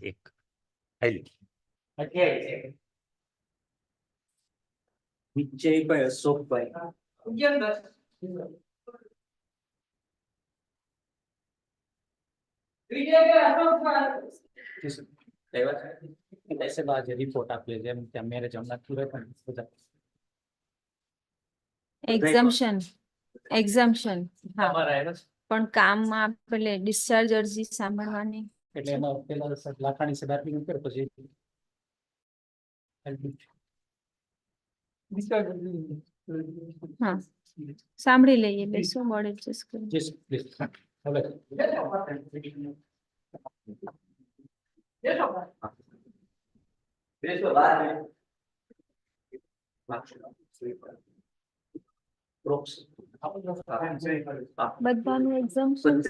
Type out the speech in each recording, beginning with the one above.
એક હાલી 28 વિજયભાઈ અશોકભાઈ ऐसे बात रिपोर्ट आप ले जेम ત્યાં મેરેજ હમણાં પૂરે પણ બધા એક્ઝમ્પશન હા તમારા આવ્યા છે પણ કામમાં પેલે ડિસ્ચાર્જ અરજી સાંભળવાની એટલે એમાં પેલા લાખાણી સે બાત નહીં કરે પછી હા સાંભળી લઈએ બે શું મળે એડજસ્ટ કરી યસ પ્લીઝ હવે બધાનું એક્ઝામ્પશન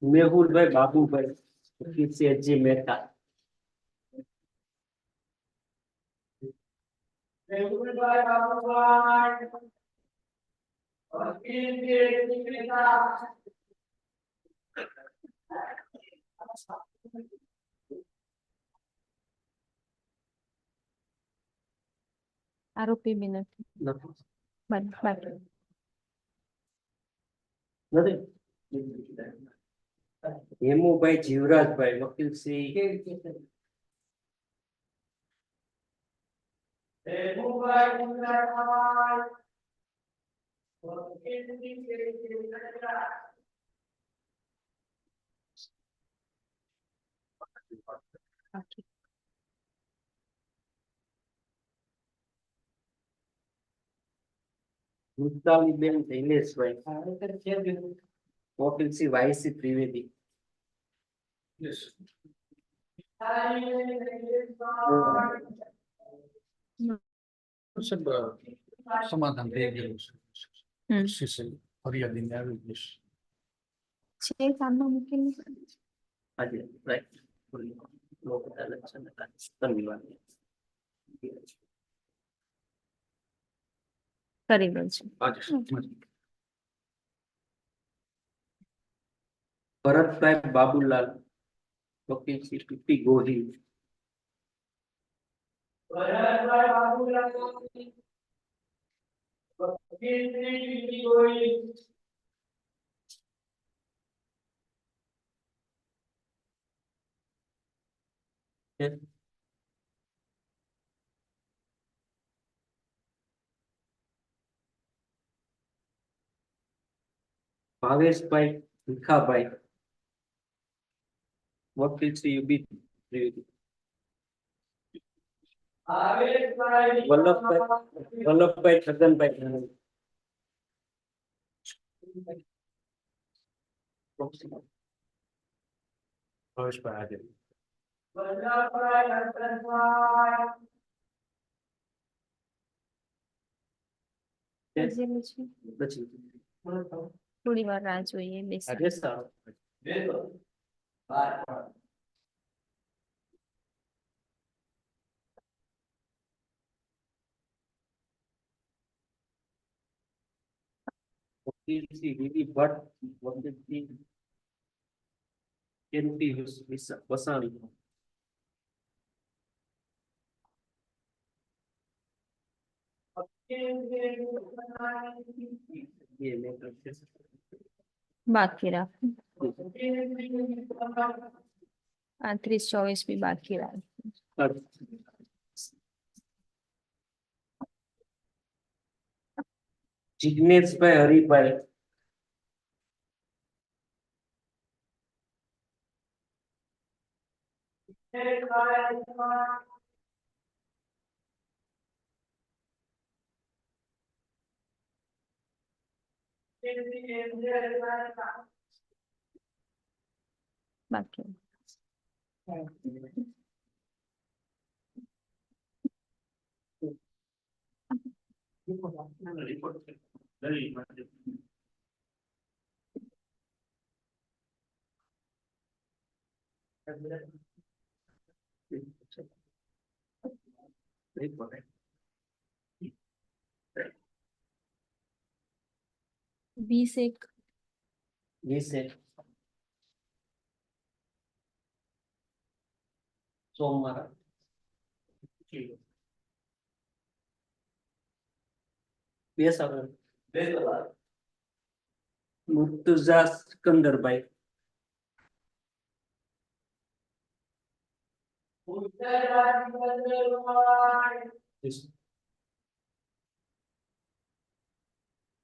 મેહુલભાઈ બાબુભાઈ જી મહેતા આરોપી બી નથી બાકી હેમુભાઈ જીવરાજભાઈ વકીલ શ્રી મુક્તાલીબેન શૈલેષભાઈ વકીલ શ્રી વાયસી ત્રિવેદી સમાધાન થઈ ગયું છે સીસી ફરિયાદીને આવી ગઈ છે કામમાં મૂકેલી આજે રાઈટ લોક અદાલત છે ને ધન્યવાદ કરી દઉં છું ભરતભાઈ બાબુલાલ વકીલ શ્રી પીપી ગોહિલ ભાવેશભાઈ ભીખાભાઈ વકીલ શ્રી યુબી ત્રિવેદી વલ્લભભાઈ છગનભાઈ ભાવેશભાઈ પછી થોડી વાર રાહ જોઈએ બેસી આજે સારું વકીલ શ્રી વીવી ભટ્ટ વકીલ શ્રી કેન્ટી વસાણી બાકી રાખ 38-24 બી બાકી રાખ જિગ્નેશભાઈ હરિભાઈ બાકી વીસ એક સોમવાર મુર્તુઝા સિકંદરભાઈ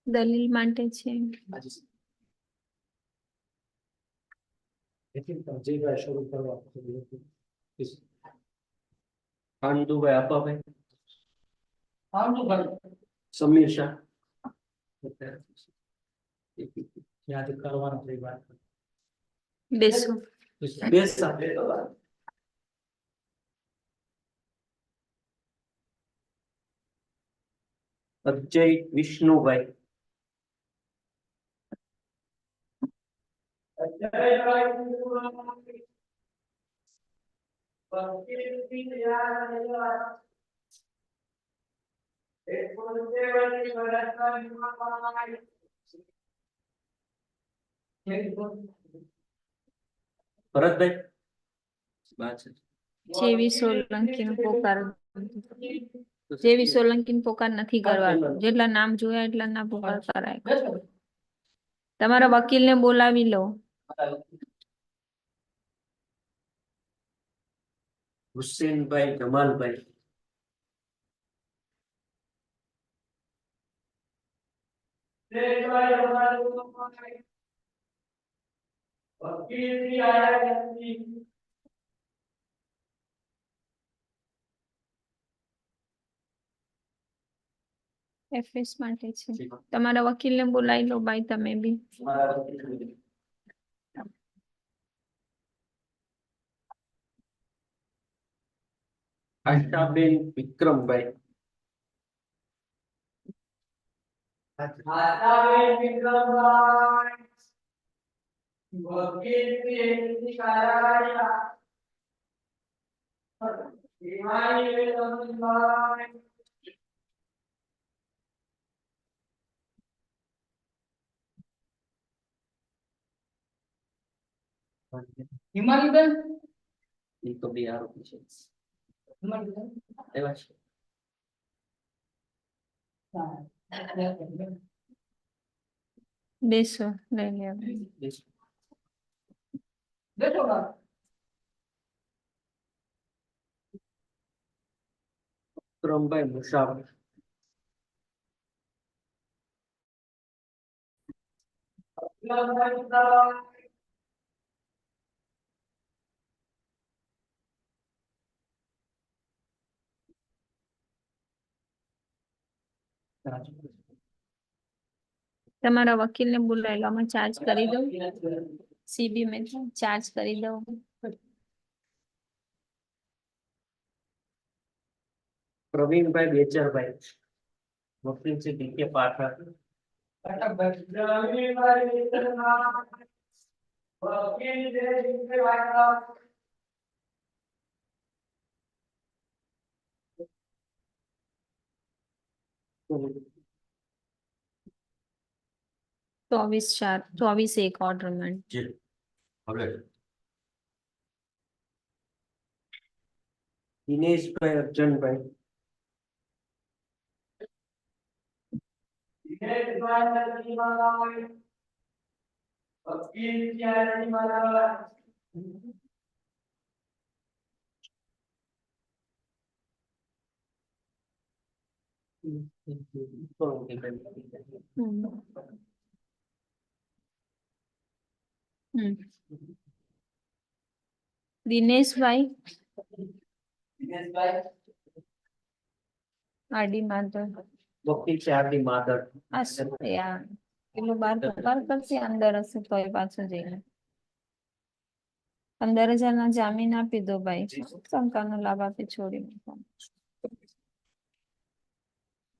દલીલ માટે છે પાંડુભાઈ આપાભાઈ સમીર શાહ યાદ કરવાનું છે વાત બેસો અજય વિષ્ણુભાઈ ભરતભાઈ જેવી સોલંકી નો પોકાર જેવી સોલંકી નો પોકાર નથી કરવાનો જેટલા નામ જોયા એટલા ના પોકાર કરાય તમારા વકીલ ને બોલાવી લો હુસેનભાઈ જમાલભાઈ એફએસ માટે છે તમારા વકીલ ને બોલાવી લો ભાઈ તમે બી આશાબેન વિક્રમભાઈ હિમાલીબેન એ તો બે આરોપી છે એવા છે બેસો લઈ લે વિક્રમભાઈ મુસાફર તમારા વકીલ ને બોલાવી લો અમે ચાર્જ કરી દઉં સીબી में ચાર્જ કરી દઉં પ્રવીણભાઈ બેચરભાઈ વકીલ છે ડીકે પાઠક ચોવીસ ચાર ચોવીસ એક ઓર્ડર મેં દિનેશભાઈ અર્જનભાઈ દિનેશભાઈ આડી માધવ વકીલ છે આરડી માધર પેલું બાર પગાર કરશે અંદર હશે તો એ પાછું જઈને 15,000 ના જામીન આપી દો ભાઈ શંકા નો લાભ આપી છોડી મૂકો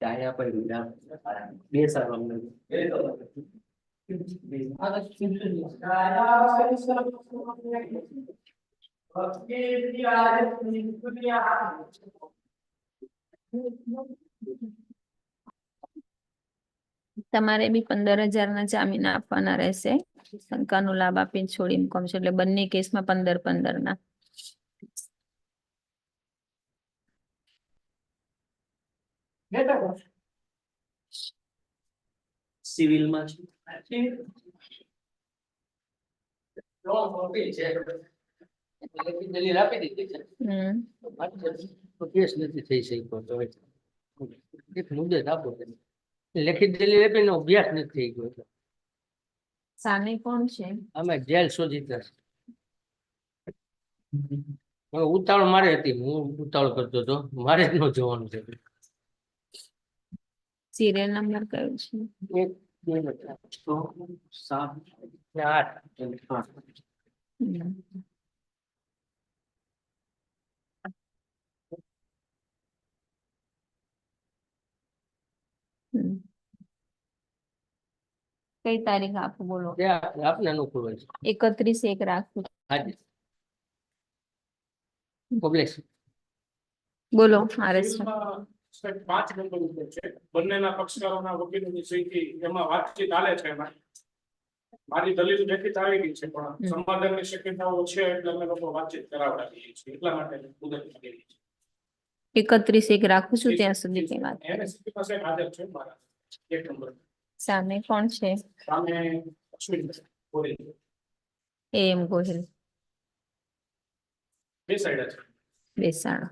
ડાયા પર વિરામ બે સારો અમને તમારે બી 15,000 જામીન આપવાના રહેશે. શંકાનો લાભ આપીને છોડી મૂકવાનું છે એટલે બંને કેસમાં 15,000 સિવિલમાં દલીલ આપી દીધી છે તો કેસ નથી થઈ શક્યો તો એક મુદ્દે આપો લેખિત દલીલ આપીને અભ્યાસ નથી થઈ ગયો. સામે કોણ છે? અમે જેલ સોજીટર ઉતાવળ મારે હતી, હું ઉતાવળ કરતો હતો, મારે જ ન જોવાનું છે. સિરિયલ નંબર કયો છે? 1, 2, 7, 8. કઈ તારીખ આપો બોલો? આપને અનુકૂળ હોય છે. 31/1 રાખું. હાજી પબ્લિક બોલો. આરએસ 5 નંબર ઉપર છે. બંનેના પક્ષકારોના વકીલોની સહીથી એમાં વાતચીત ચાલે છે. એમાં મારી દલીલ લેખિત આવી ગઈ છે પણ સમાધાનની શક્યતાઓ છે એટલે અમે લોકો વાતચીત કરાવડાવીએ છીએ. એટલા માટે મુદત માંગી છે. 31/1 રાખું છું ત્યાં સુધી કઈ વાત. એને સીધી પાસે હાજર છે મારા 1 નંબર. સામે કોણ છે? સામે અશ્વિન ગોહિલ. એમ ગોહિલ. બે સાઈડ છે. બેસાડો.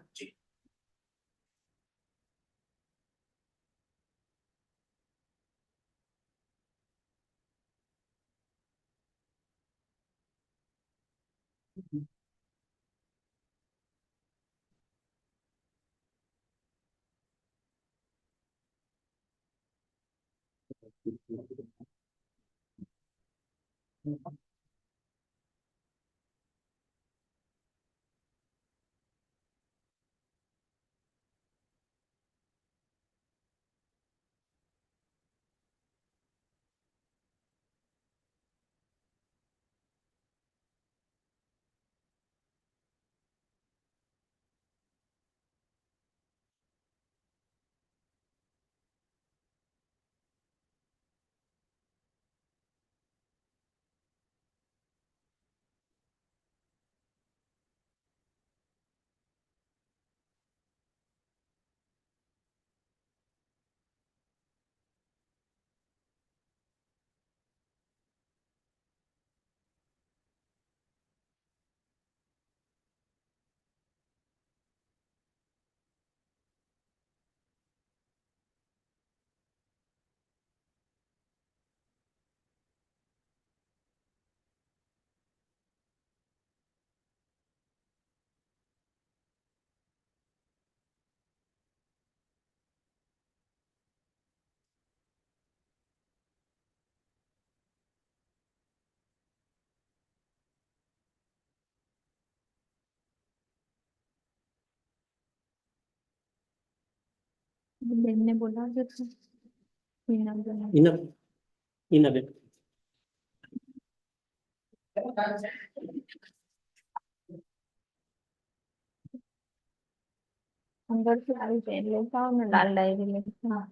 બેનને બોલાવજો તો. ઇના બેન અંદરથી આવી પેન લેતા આવો ને લાલ ડાયરી લેતા.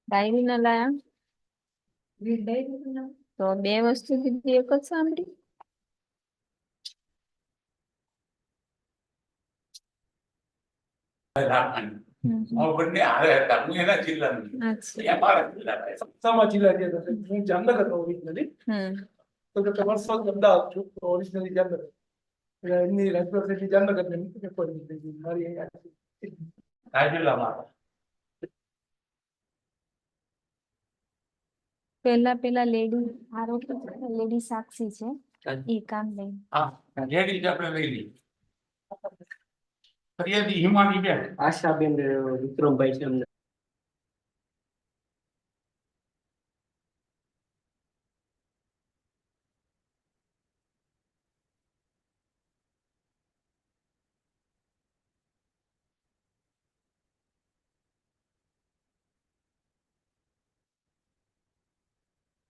ડાયરી ના લાયા તો બે વસ્તુ કીધી એક જ સાંભળી. સત્તામાં જિલ્લા જે હતો હું જામનગર નો ઓરિજિનલી તો વર્ષો અમદાવાદ છું ઓરિજિનલી જામનગર એમની રાજકોટ જામનગર મારી પેલા લેડી આરોપી લેડી સાક્ષી છે એ કામ લઈ ફરિયાદી હિમાની બેન આશાબેન વિક્રમભાઈ છે અમને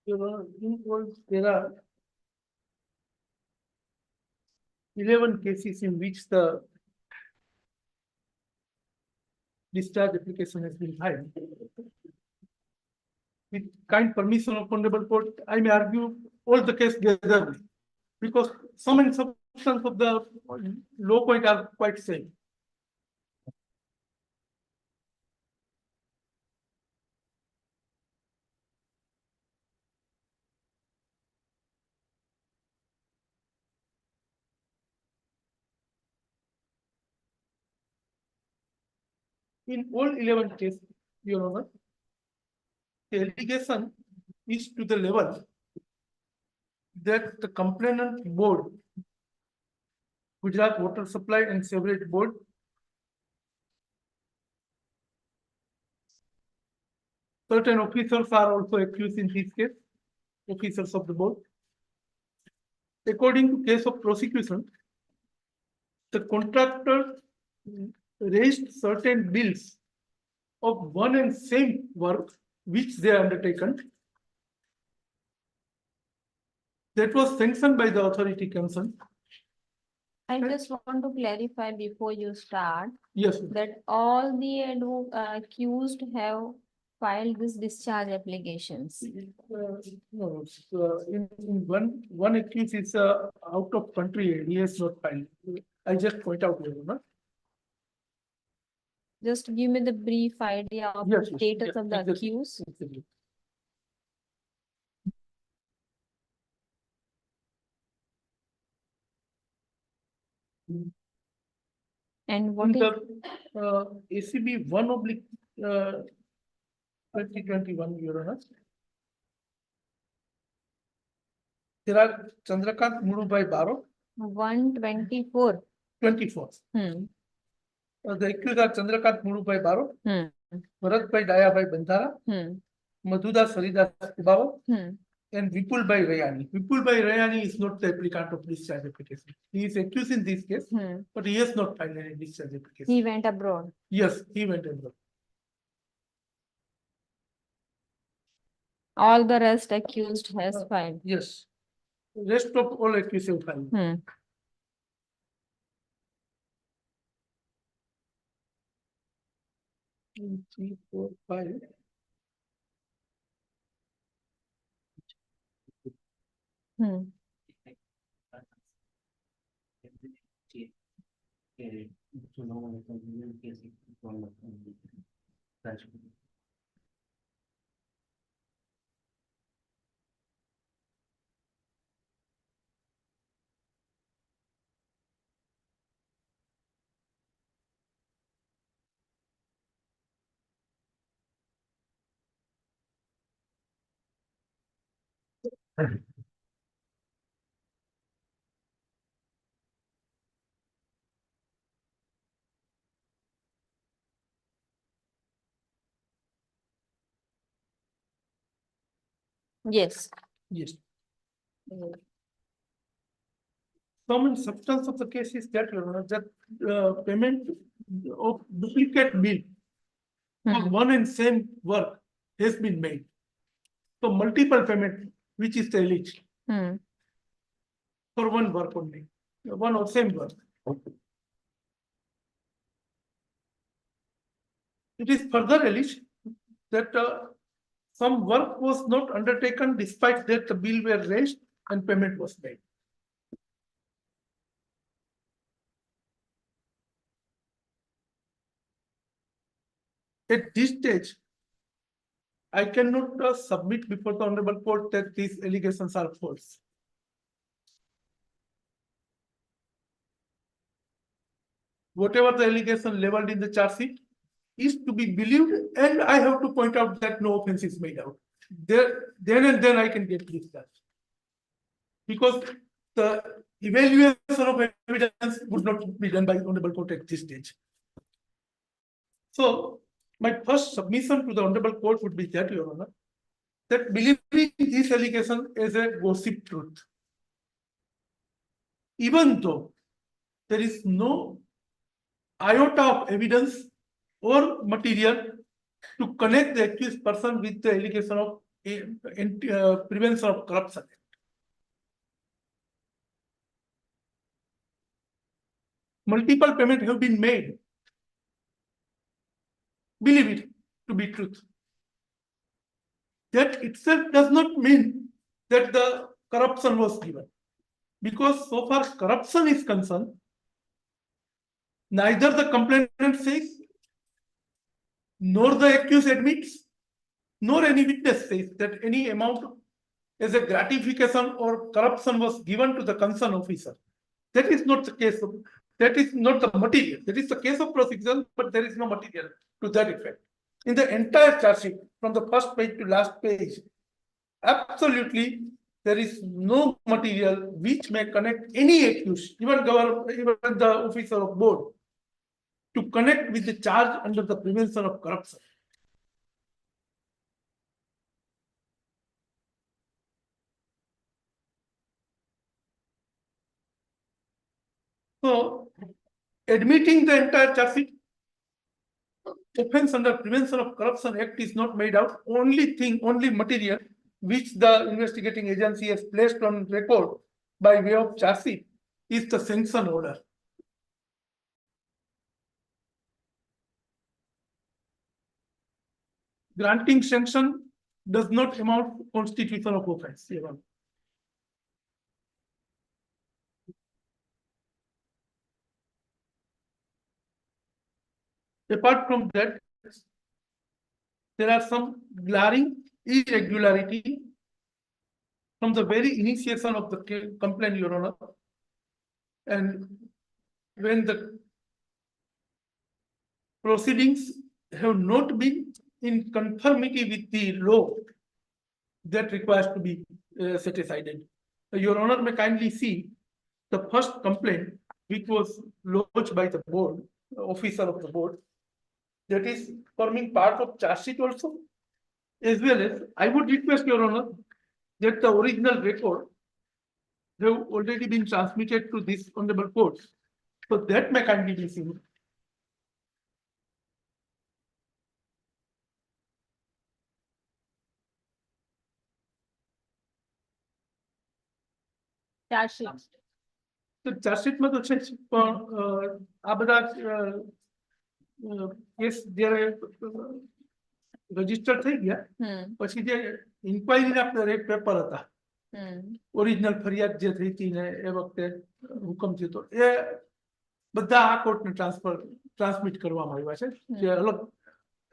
in all there are 11 cases in which the discharge application has been filed. With kind permission of Honorable Court, I may argue all the case together because some and substance of the law point are quite same. In all 11 cases, Your Honor, the allegation is to the level that the complainant board, Gujarat Water Supply and Sewerage Board, certain officers are also accused in this case, officers of the board. According to case of prosecution, the contractor raised certain bills of one and same work which they undertaken. That was sanctioned by the authority concerned. I just want to clarify before you start Yes, that all the accused have filed this discharge applications. no, in one accused is out of country, he has not filed. I just point out, Your Honor. Just give me the brief idea of Yes, the yes, status yes, of the exactly. accused. Exactly. And what In is the ACB 1/2021, Your Honor. There are Chandrakant Murubai Baro, 124? 24. Hmm. The accused are Chandrakant Murubai Baro, Hmm. Bharatbhai Dayabai Bandara, Hmm. Madhudas Haridas Kubao, Hmm. and Vipulbhai Rayani. Vipulbhai Rayani is not the applicant of discharge application. He is accused in this case, Hmm. but he has not filed any discharge application. He went abroad. Yes, he went abroad. All the rest accused has filed. Yes. Rest of all accused have filed. Hmm. One, 3, 4, 5. Hmm. Yes. Yes. Common substance of the case is that, Your Honor, that payment of duplicate bill for Hmm. one and same work has been made. So multiple payment, which is the alleged Hmm. for one work only, one or same work. It is further alleged that some work was not undertaken despite that the bill were raised and payment was made. At this stage, I cannot submit before the Honorable Court that these allegations are false. whatever the allegation leveled in the charge sheet is to be believed, and I have to point out that no offense is made out. Then and then I can get discharged. Because the evaluation of evidence would not be done by Honorable Court at this stage. So my first submission to the Honorable Court would be that, Your Honor, that believing this allegation as a gossip truth, even though there is no iota of evidence or material to connect the accused person with the allegation of prevention of corruption. Multiple payments have been made. Believe it to be truth. That itself does not mean that the corruption was given. Because so far corruption is concerned, neither the complainant says, nor the accused admits, nor any witness says that any amount as a gratification or corruption was given to the concerned officer. That is not the case. That is not the material. That is the case of prosecution, but there is no material to that effect. In the entire charge sheet, from the first page to last page, absolutely there is no material which may connect any accused, even the officer of board, to connect with the charge under the prevention of corruption. So, admitting the entire charge sheet, offense under Prevention of Corruption Act is not made out. Only material which the investigating agency has placed on record by way of charge sheet is the sanction order. Granting sanction does not amount to constitution of offense. Apart from that, there are some glaring irregularity from the very initiation of the complaint, Your Honor. And when the proceedings have not been in conformity with the law that requires to be set aside. Your Honor may kindly see the first complaint which was lodged by the board, officer of the board, that is forming part of charge sheet also, as well as I would request, Your Honor, that the original record have already been transmitted to this honorable court. So that may kindly be seen. charge sheet. તો ચાર્જશીટમાં તો છે જ, પણ આ બધા case જ્યારે register થઈ ગયા પછી જે ઇન્ક્વાયરીના પેપર હતા, ઓરિજિનલ ફરિયાદ જે થઈ હતી ને એ વખતે હુકમ થયો હતો, એ બધા આ કોર્ટને ટ્રાન્સમિટ કરવામાં આવ્યા છે, જે અલગ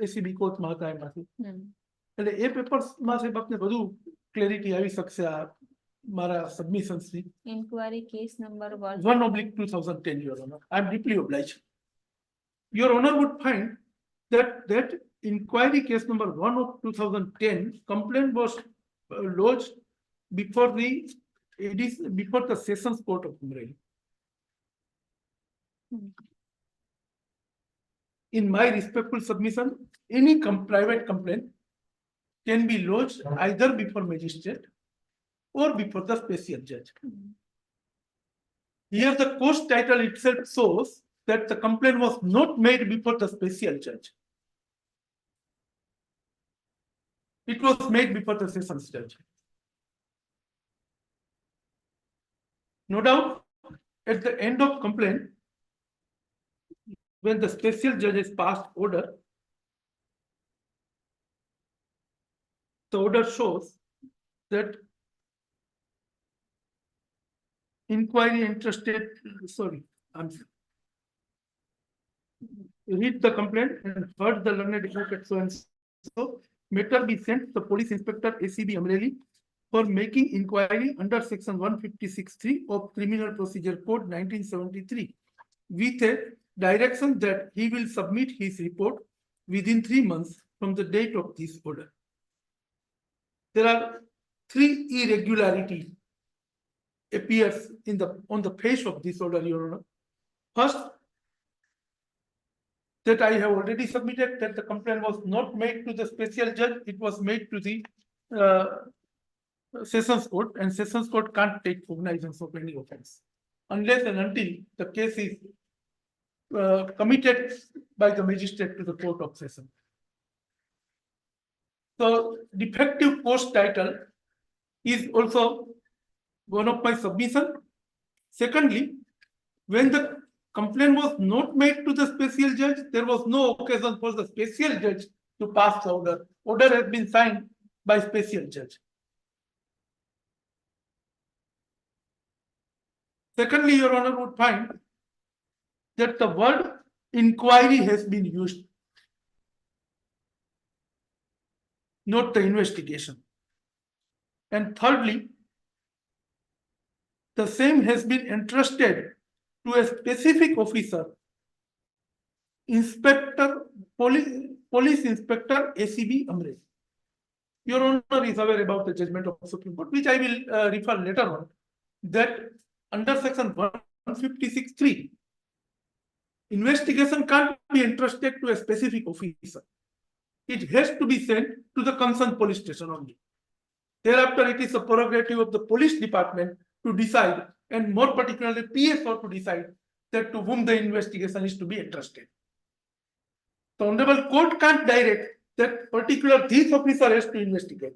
એસીબી કોર્ટમાં હતા એમાંથી. એટલે એ પેપર્સમાં સાહેબ આપને બધું ક્લેરિટી આવી શકશે આ મારા સબમિશન્સ ની. Inquiry case number 1/2010, Your Honor. I am deeply obliged. Your Honor would find that inquiry case number 1 of 2010 complaint was lodged before the Sessions Court of Amreli. In my respectful submission, any private complaint can be lodged either before magistrate or before the special judge. Here the course title itself shows that the complaint was not made before the special judge. It was made before the sessions judge. No doubt, at the end of complaint, when the special judge has passed order, the order shows that inquiry interested, read the complaint and heard the learned advocate so and so, matter be sent to the police inspector ACB Amreli for making inquiry under section 156(3) of Criminal Procedure Code 1973 with a direction that he will submit his report within 3 months from the date of this order. There are 3 irregularities appears on the face of this order, Your Honor. First, that I have already submitted that the complaint was not made to the special judge, it was made to the Sessions Court, and Sessions Court can't take cognizance of any offense unless and until the case is committed by the magistrate to the Court of Session. So, defective post title is also one of my submission. Secondly, when the complaint was not made to the special judge, there was no occasion for the special judge to pass the order. Order has been signed by special judge. Secondly, Your Honor would find that the word inquiry has been used, not the investigation. And thirdly, the same has been entrusted to a specific officer, Police Inspector ACB Amreli. Your Honor is aware about the judgment of the Supreme Court, which I will refer later on, that under section 156(3), investigation can't be entrusted to a specific officer. It has to be sent to the concerned police station only. Thereafter, it is the prerogative of the police department to decide, and more particularly PSO to decide, that to whom the investigation is to be entrusted. The Honorable Court can't direct that particular this officer has to investigate.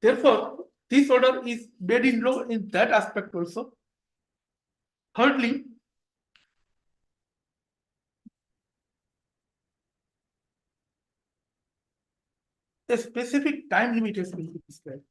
Therefore, this order is made in law in that aspect also. Thirdly, a specific time limit has been prescribed.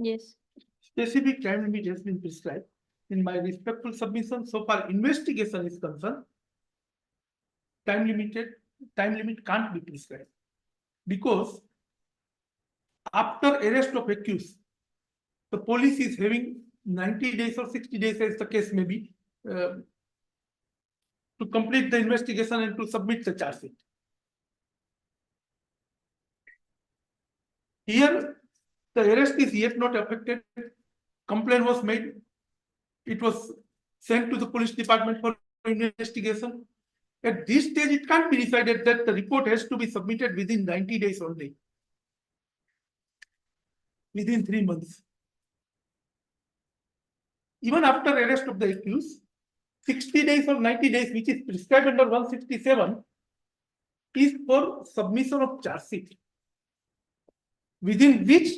Yes. Specific time limit has been prescribed. In my respectful submission, so far investigation is concerned, time limit can't be prescribed, because after arrest of accused, the police is having 90 days or 60 days, as the case may be, to complete the investigation and to submit the charge sheet. Here, the arrest is yet not affected. Complaint was made. It was sent to the police department for investigation. At this stage, it can't be decided that the report has to be submitted within 90 days only. Within 3 months. Even after arrest of the accused, 60 days or 90 days, which is prescribed under 167, is for submission of charge sheet, within which,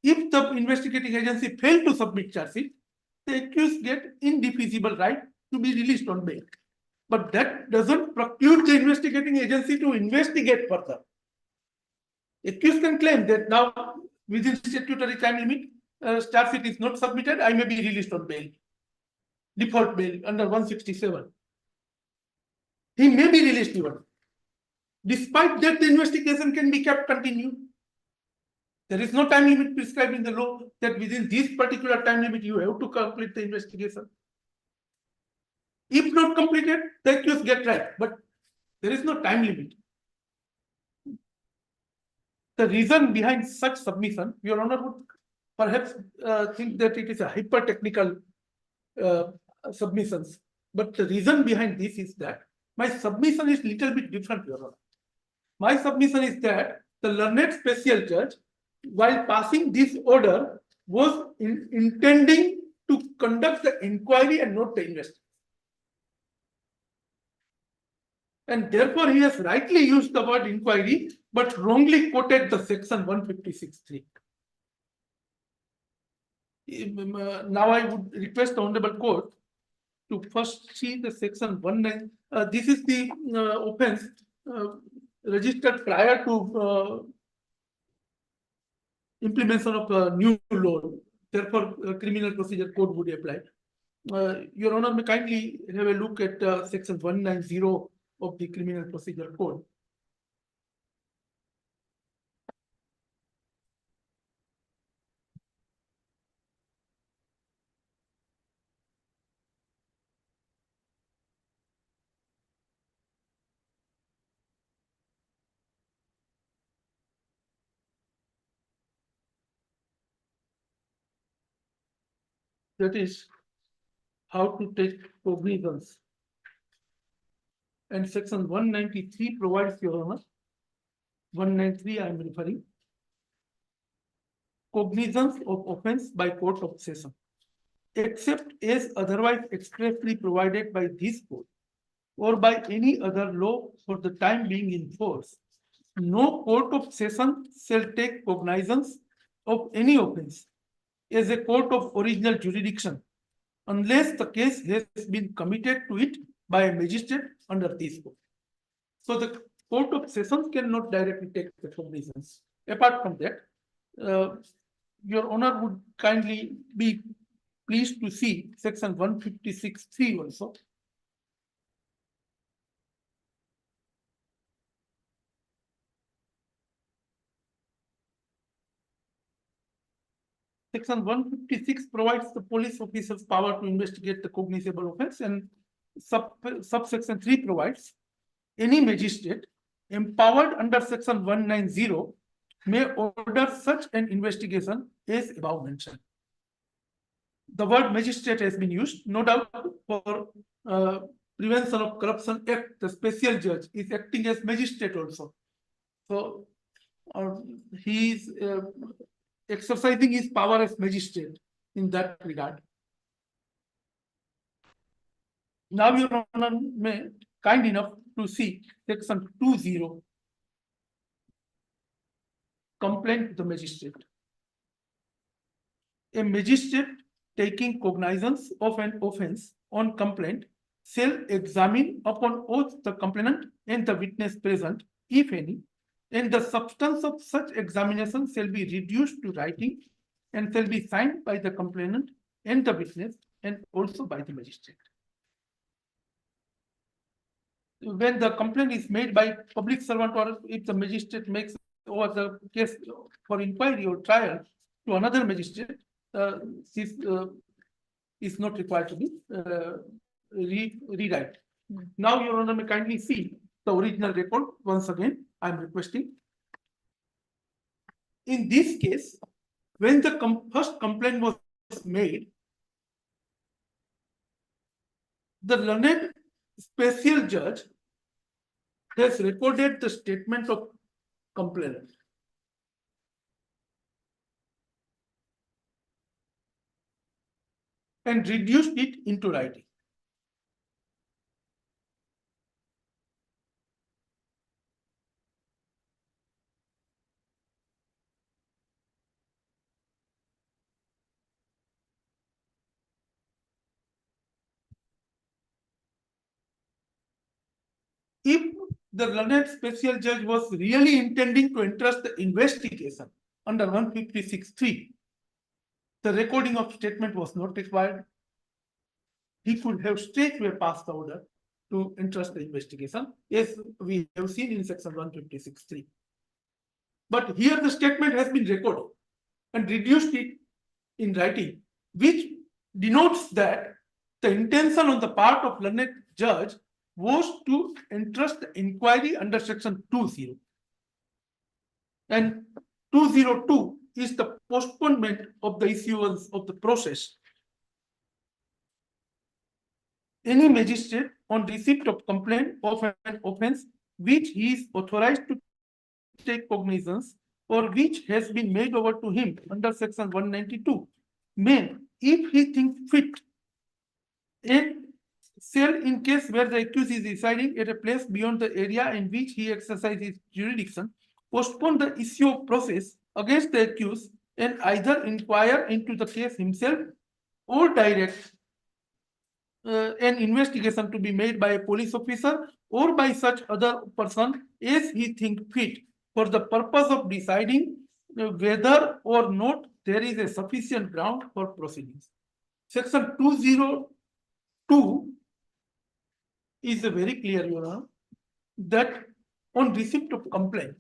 if the investigating agency failed to submit charge sheet, the accused get indefeasible right to be released on bail. But that doesn't preclude the investigating agency to investigate further. Accused can claim that now, within statutory time limit, charge sheet is not submitted, I may be released on bail, default bail under 167. He may be released even. Despite that, the investigation can be kept continued. There is no time limit prescribed in the law that within this particular time limit you have to complete the investigation. If not completed, the accused get right, but there is no time limit. The reason behind such submission, Your Honor would perhaps think that it is a hyper-technical submissions, but the reason behind this is that my submission is little bit different, Your Honor. My submission is that the learned special judge, while passing this order, was intending to conduct the inquiry and not the investigation. And therefore, he has rightly used the word inquiry, but wrongly quoted the section 156(3). Now I would request the Honorable Court to first see the section 19. This is the offense registered prior to implementation of a new law. Therefore, criminal procedure code would apply. Your Honor, may kindly have a look at section 190 of the criminal procedure code. That is how to take cognizance. And section 193 provides, Your Honor, 193 I am referring, cognizance of offense by court of session, except as otherwise expressly provided by this code or by any other law for the time being in force. No court of session shall take cognizance of any offense as a court of original jurisdiction unless the case has been committed to it by a magistrate under this code. So the court of sessions cannot directly take the cognizance. Apart from that, Your Honor would kindly be pleased to see section 156(3) also. Section 156 provides the police officers power to investigate the cognizable offense, and subsection 3 provides any magistrate empowered under section 190 may order such an investigation as above mentioned. The word magistrate has been used, no doubt, for Prevention of Corruption Act. The special judge is acting as magistrate also. So he is exercising his power as magistrate in that regard. Now, Your Honor, may kind enough to see section 20, complaint to the magistrate. A magistrate taking cognizance of an offense on complaint shall examine upon oath the complainant and the witness present, if any, and the substance of such examination shall be reduced to writing and shall be signed by the complainant and the witness and also by the magistrate. When the complaint is made by public servant, or if the magistrate makes over the case for inquiry or trial to another magistrate, this is not required to be rewrite. Now, Your Honor, may kindly see the original record once again. I am requesting. In this case, when the first complaint was made, the learned special judge has recorded the statement of complainant. And reduced it into writing. If the learned special judge was really intending to entrust the investigation under 156(3), the recording of statement was not required. He could have straightway passed the order to entrust the investigation, as we have seen in section 156(3). But here the statement has been recorded and reduced it in writing, which denotes that the intention on the part of learned judge was to entrust the inquiry under section 20. And 202 is the postponement of the issuance of the process. Any magistrate on receipt of complaint of an offense which he is authorized to take cognizance or which has been made over to him under section 192 may, if he thinks fit, and shall, in case where the accused is residing at a place beyond the area in which he exercises jurisdiction, postpone the issue of process against the accused and either inquire into the case himself or direct an investigation to be made by a police officer or by such other person as he think fit for the purpose of deciding whether or not there is a sufficient ground for proceedings. Section 202 is very clear, Your Honor, that on receipt of complaint,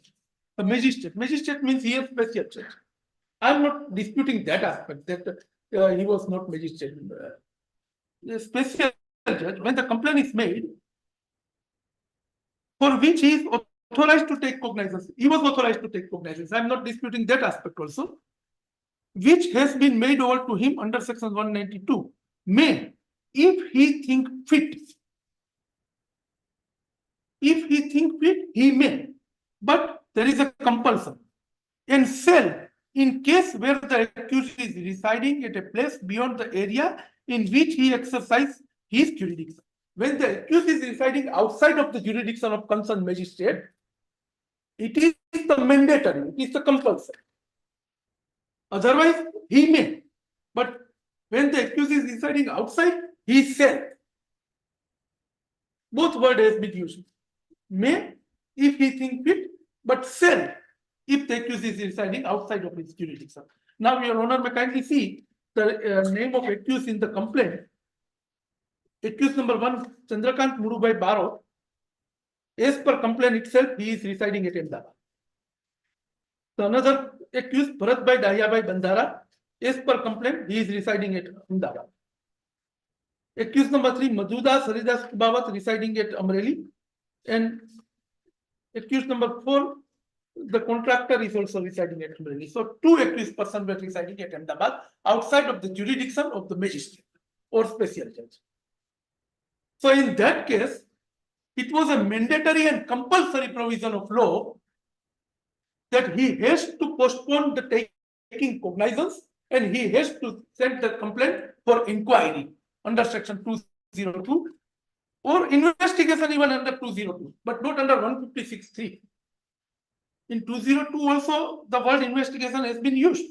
the magistrate means he is special judge. I am not disputing that aspect that he was not magistrate. The special judge, when the complaint is made, for which he is authorized to take cognizance, he was authorized to take cognizance. I am not disputing that aspect also, which has been made over to him under section 192, may, if he think fit, he may, but there is a compulsion, and shall, in case where the accused is residing at a place beyond the area in which he exercises his jurisdiction. When the accused is residing outside of the jurisdiction of concerned magistrate, it is the mandatory, it is the compulsory. Otherwise, he may. But when the accused is residing outside, he shall. Both words has been used. May, if he think fit, but shall, if the accused is residing outside of his jurisdiction. Now, Your Honor, may kindly see the name of accused in the complaint. Accused number 1, Chandrakant Murubai Baro. As per complaint itself, he is residing at Ahmedabad. So another accused, Bharatbhai Dahiyabai Bandara. As per complaint, he is residing at Ahmedabad. Accused number 3, Madhudas Haridas Kubawat, residing at Amreli. And accused number 4, the contractor is also residing at Amreli. So 2 accused persons were residing at Ahmedabad outside of the jurisdiction of the magistrate or special judge. So in that case, it was a mandatory and compulsory provision of law that he has to postpone the taking cognizance and he has to send the complaint for inquiry under section 202 or investigation even under 202, but not under 156(3). In 202 also, the word investigation has been used.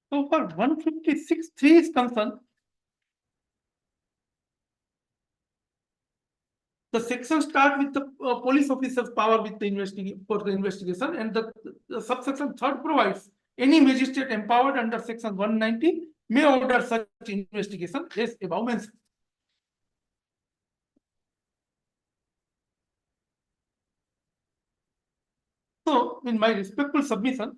So far, 156(3) is concerned. The section starts with the police officer's power with the investigation, and the subsection 3rd provides any magistrate empowered under section 190 may order such investigation as above mentioned. So, in my respectful submission,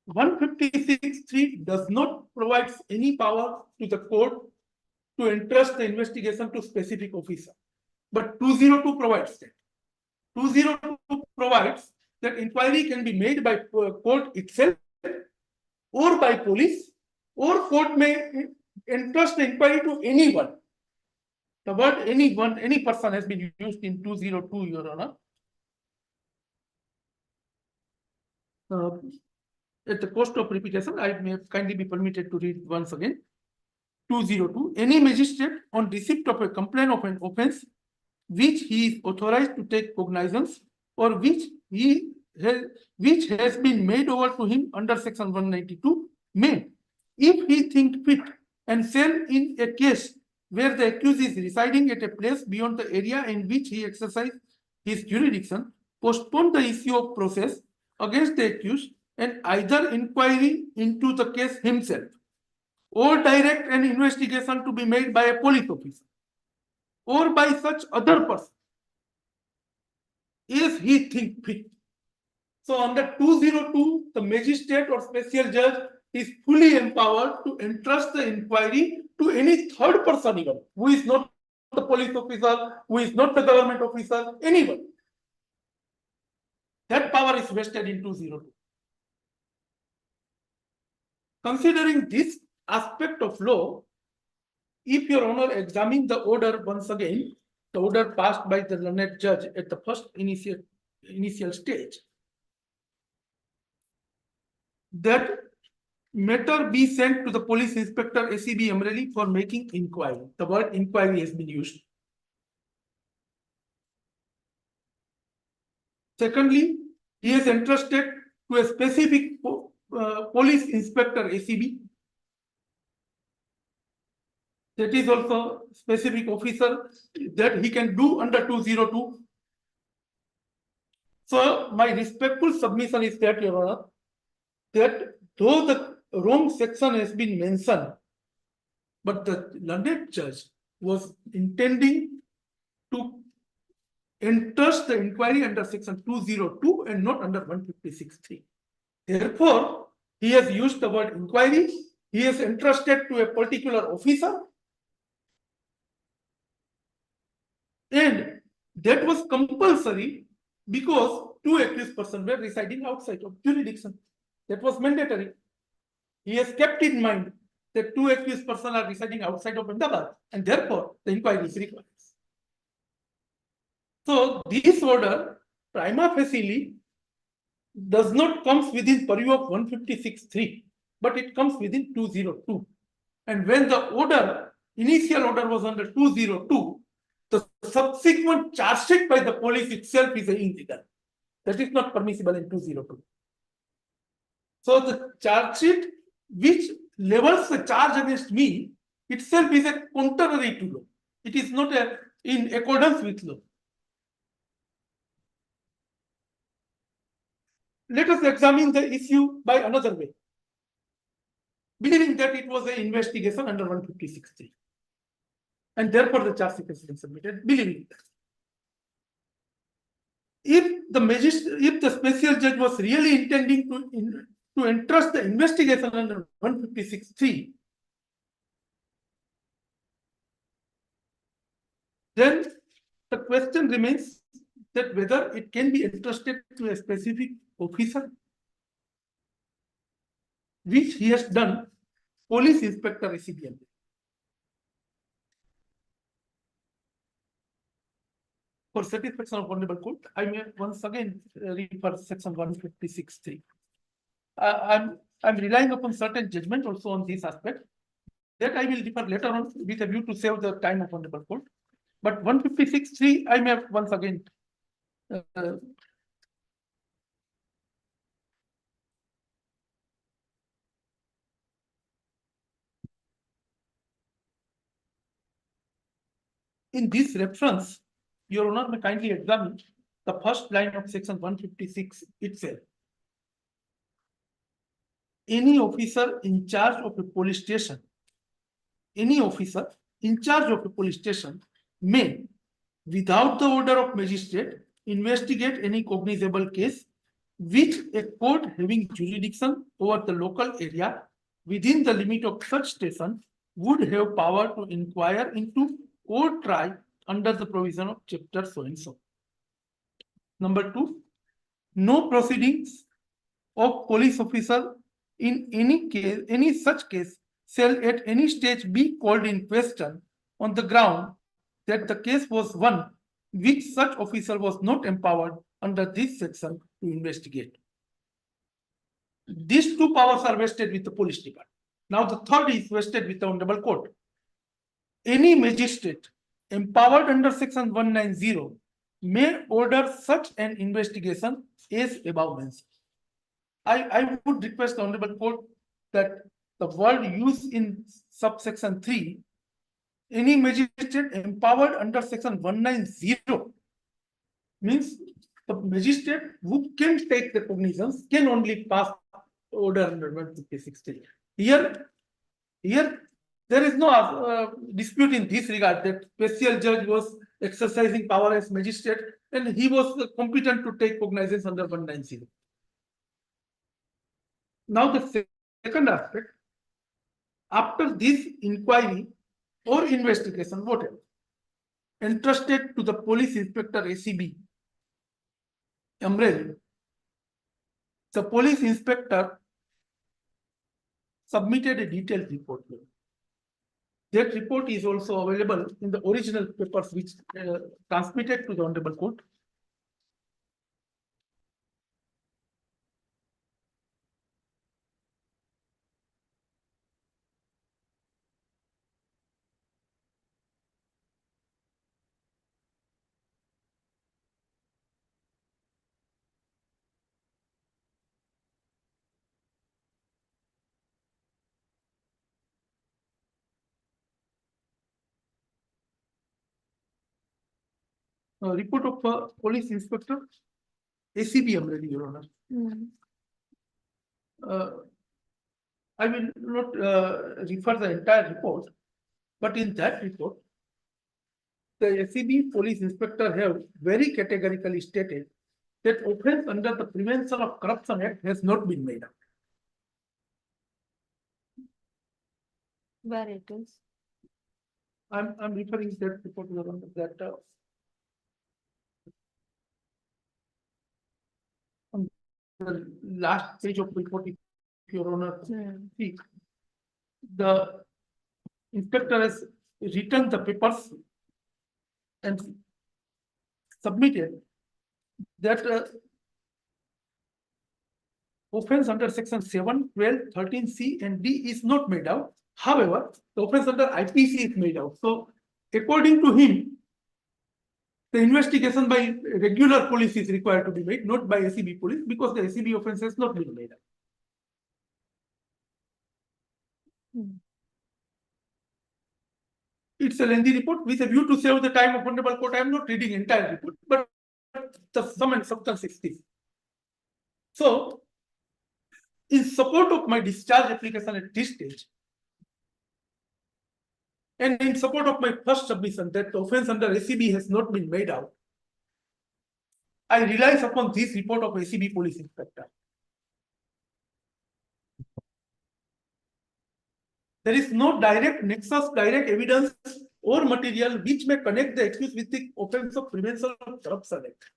156(3) does not provide any power to the court to entrust the investigation to specific officer, but 202 provides that. 202 provides that inquiry can be made by court itself or by police, or court may entrust the inquiry to anyone. The word anyone, any person has been used in 202, Your Honor. At the cost of repetition, I may kindly be permitted to read once again. 202. Any magistrate on receipt of a complaint of an offence which he is authorized to take cognizance or which has been made over to him under section 192 may, if he think fit, and shall, in a case where the accused is residing at a place beyond the area in which he exercises his jurisdiction, postpone the issue of process against the accused and either inquiry into the case himself or direct an investigation to be made by a police officer or by such other person if he think fit. So under 202, the magistrate or special judge is fully empowered to entrust the inquiry to any third person even, who is not the police officer, who is not the government officer, anyone. That power is vested in 202. Considering this aspect of law, if your honor examine the order once again, the order passed by the learned judge at the first initial stage, that matter be sent to the police inspector ACB Amreli for making inquiry. The word inquiry has been used. Secondly, he is entrusted to a specific police inspector ACB. That is also specific officer that he can do under 202. So my respectful submission is that, Your Honor, that though the wrong section has been mentioned, but the learned judge was intending to entrust the inquiry under section 202 and not under 156(3). Therefore, he has used the word inquiry. He has entrusted to a particular officer, and that was compulsory because two accused persons were residing outside of jurisdiction. That was mandatory. He has kept in mind that two accused persons are residing outside of Ahmedabad, and therefore the inquiry is required. So this order prima facie does not come within purview of 156(3), but it comes within 202. And when the initial order was under 202, the subsequent charge sheet by the police itself is illegal. That is not permissible in 202. So the charge sheet which levels the charge against me itself is a contrary to law. It is not in accordance with law. Let us examine the issue by another way, believing that it was an investigation under 156(3), and therefore the charge sheet has been submitted, believing that. If the special judge was really intending to entrust the investigation under 156(3), then the question remains that whether it can be entrusted to a specific officer, which he has done, police inspector ACB. For satisfaction of Honorable Court, I may once again refer section 156(3). I'm relying upon certain judgment also on this aspect that I will refer later on with a view to save the time of Honorable Court. But 156(3), I may once again in this reference, Your Honor may kindly examine the first line of section 156 itself. Any officer in charge of a police station, may, without the order of magistrate, investigate any cognizable case which a court having jurisdiction over the local area within the limit of such station would have power to inquire into or try under the provision of chapter so and so. Number 2, no proceedings of police officer in any such case shall at any stage be called in question on the ground that the case was one which such officer was not empowered under this section to investigate. These two powers are vested with the police department. Now the third is vested with the Honorable Court. Any magistrate empowered under section 190 may order such an investigation as above mentioned. I would request the Honorable Court that the word used in subsection 3, any magistrate empowered under section 190, means the magistrate who can take the cognizance can only pass order under 156(3). Here there is no dispute in this regard that special judge was exercising power as magistrate and he was competent to take cognizance under 190. Now the second aspect, after this inquiry or investigation, whatever, entrusted to the police inspector ACB Amreli, the police inspector submitted a detailed report. That report is also available in the original papers which transmitted to the Honorable Court. Report of Police Inspector ACB Amreli, Your Honor. I will not refer the entire report, but in that report, the ACB Police Inspector have very categorically stated that offence under the Prevention of Corruption Act has not been made out. Where it is? I'm referring to that report, Your Honor, that on the last page of report, if Your Honor, see, the inspector has written the papers and submitted that offence under section 7, 12, 13C and D is not made out. However, the offence under IPC is made out. So according to him, the investigation by regular police is required to be made, not by ACB police, because the ACB offence has not been made out. It's a lengthy report with a view to save the time of Honorable Court. I am not reading entire report, but the sum and substance is this. So, in support of my discharge application at this stage, and in support of my first submission that the offence under ACB has not been made out, I rely upon this report of ACB Police Inspector. There is no direct nexus, direct evidence or material which may connect the accused with the offence of Prevention of Corruption Act.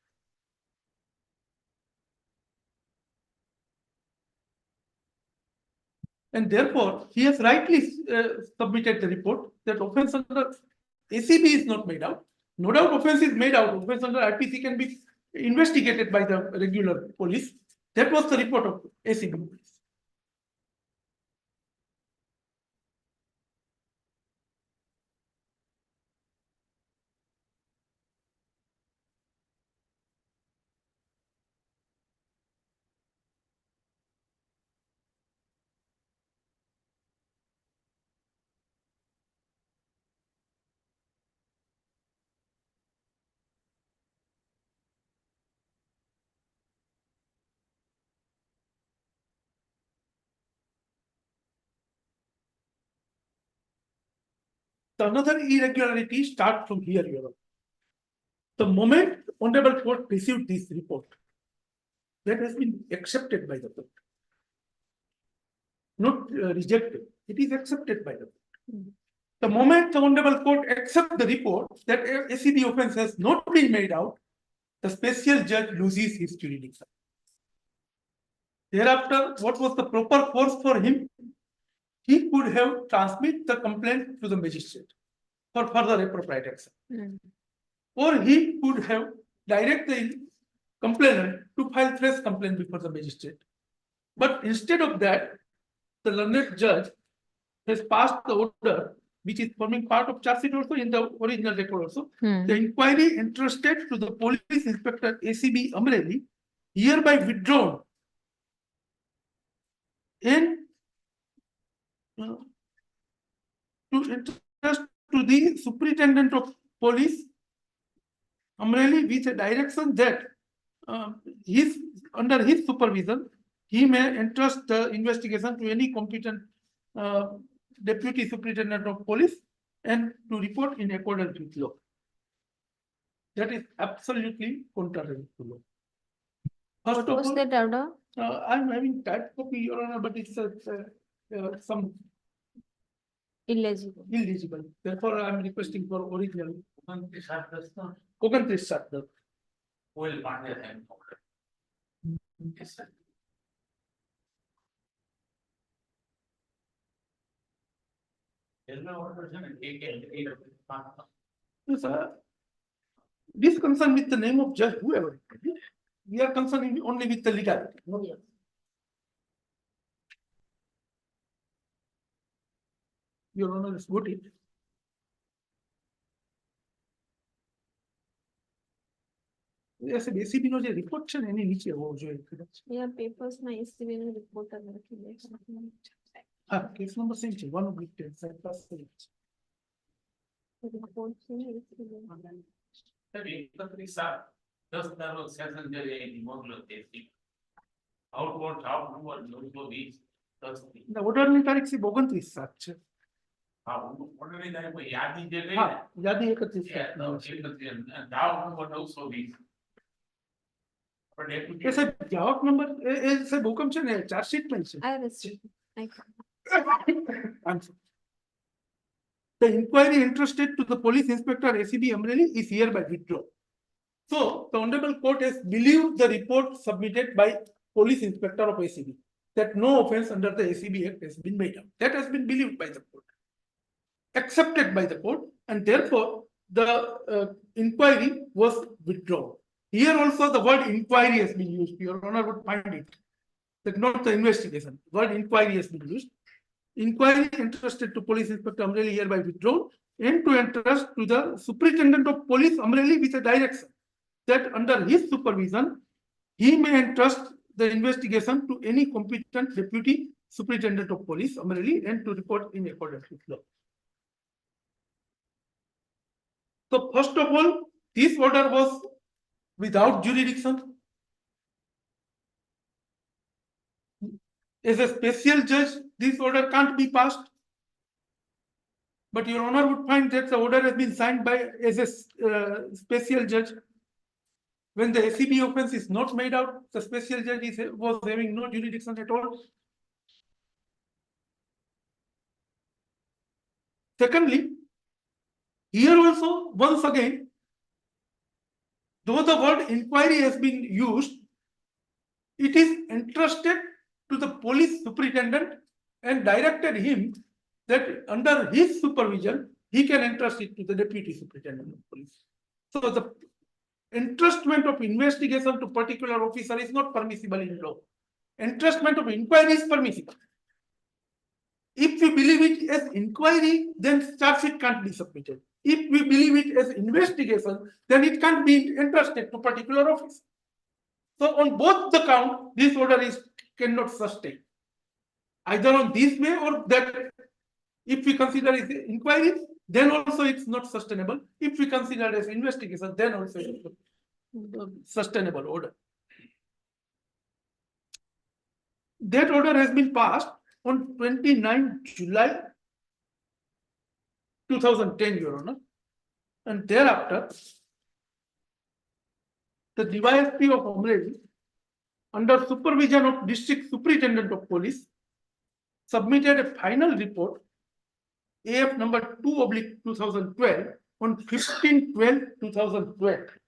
And therefore, he has rightly submitted the report that offence under ACB is not made out. No doubt offence is made out. Offence under IPC can be investigated by the regular police. That was the report of ACB police. Another irregularity starts from here, Your Honor. The moment Honorable Court received this report, that has been accepted by the court, not rejected. It is accepted by the court. The moment the Honorable Court accepts the report that ACB offence has not been made out, the special judge loses his jurisdiction. Thereafter, what was the proper course for him? He could have transmitted the complaint to the magistrate for further appropriate action. Or he could have directed the complainant to file fresh complaint before the magistrate. But instead of that, the learned judge has passed the order, which is forming part of charge sheet also in the original record also. The inquiry entrusted to the police inspector ACB Amreli hereby withdrawn and to entrust to the superintendent of police Amreli with a direction that under his supervision, he may entrust the investigation to any competent deputy superintendent of police and to report in accordance with law. That is absolutely contrary to law. First What was that order? I'm having typed copy, Your Honor, but it's some Illegible. illegible. Therefore, I'm requesting for original. Yes, this concern with the name of judge, whoever. We are concerned only with the legality. Your Honor is good it. સાહેબ ACB નો જે report છે ને એની નીચે હોવો જોઈએ કદાચ. Papers માં SCB નો report લખી દે. હા કેસ નંબર સેમ છે 1/10 સાહેબ પાસે છે. રિપોર્ટ છે એસસીબી. ઓર્ડર ની તારીખ છે 29/7 છે. હા યાદી 31/7. એ સાહેબ જવાબ નંબર એ સાહેબ હુકમ છે ને ચાર્જશીટ માં છે. The inquiry entrusted to the police inspector ACB Amreli is hereby withdrawn. So the honorable court has believed the report submitted by police inspector of ACB that no offence under the ACB Act has been made out. That has been believed by the court, accepted by the court, and therefore the inquiry was withdrawn. Here also the word inquiry has been used. Your Honor would find it. That not the investigation. Word inquiry has been used. Inquiry entrusted to Police Inspector Amreli hereby withdrawn and to entrust to the Superintendent of Police Amreli with a direction that under his supervision he may entrust the investigation to any competent Deputy Superintendent of Police Amreli and to report in accordance with law. So first of all, this order was without jurisdiction. As a special judge, this order can't be passed. But Your Honor would find that the order has been signed by as a special judge. When the ACB offense is not made out, the special judge was having no jurisdiction at all. Secondly, here also, once again, though the word inquiry has been used, it is entrusted to the police superintendent and directed him that under his supervision, he can entrust it to the deputy superintendent of police. So the entrustment of investigation to particular officer is not permissible in law. Entrustment of inquiry is permissible. If we believe it as inquiry, then charge sheet can't be submitted. If we believe it as investigation, then it can't be entrusted to particular office. So on both the count, this order cannot sustain. Either on this way or that. If we consider it inquiry, then also it's not sustainable. If we consider it as investigation, then also it's sustainable order. That order has been passed on 29 July 2010, Your Honor. And thereafter, the DYSP of Amreli, under supervision of District Superintendent of Police, submitted a final report, AF number 2/2012, on 15/12/2012.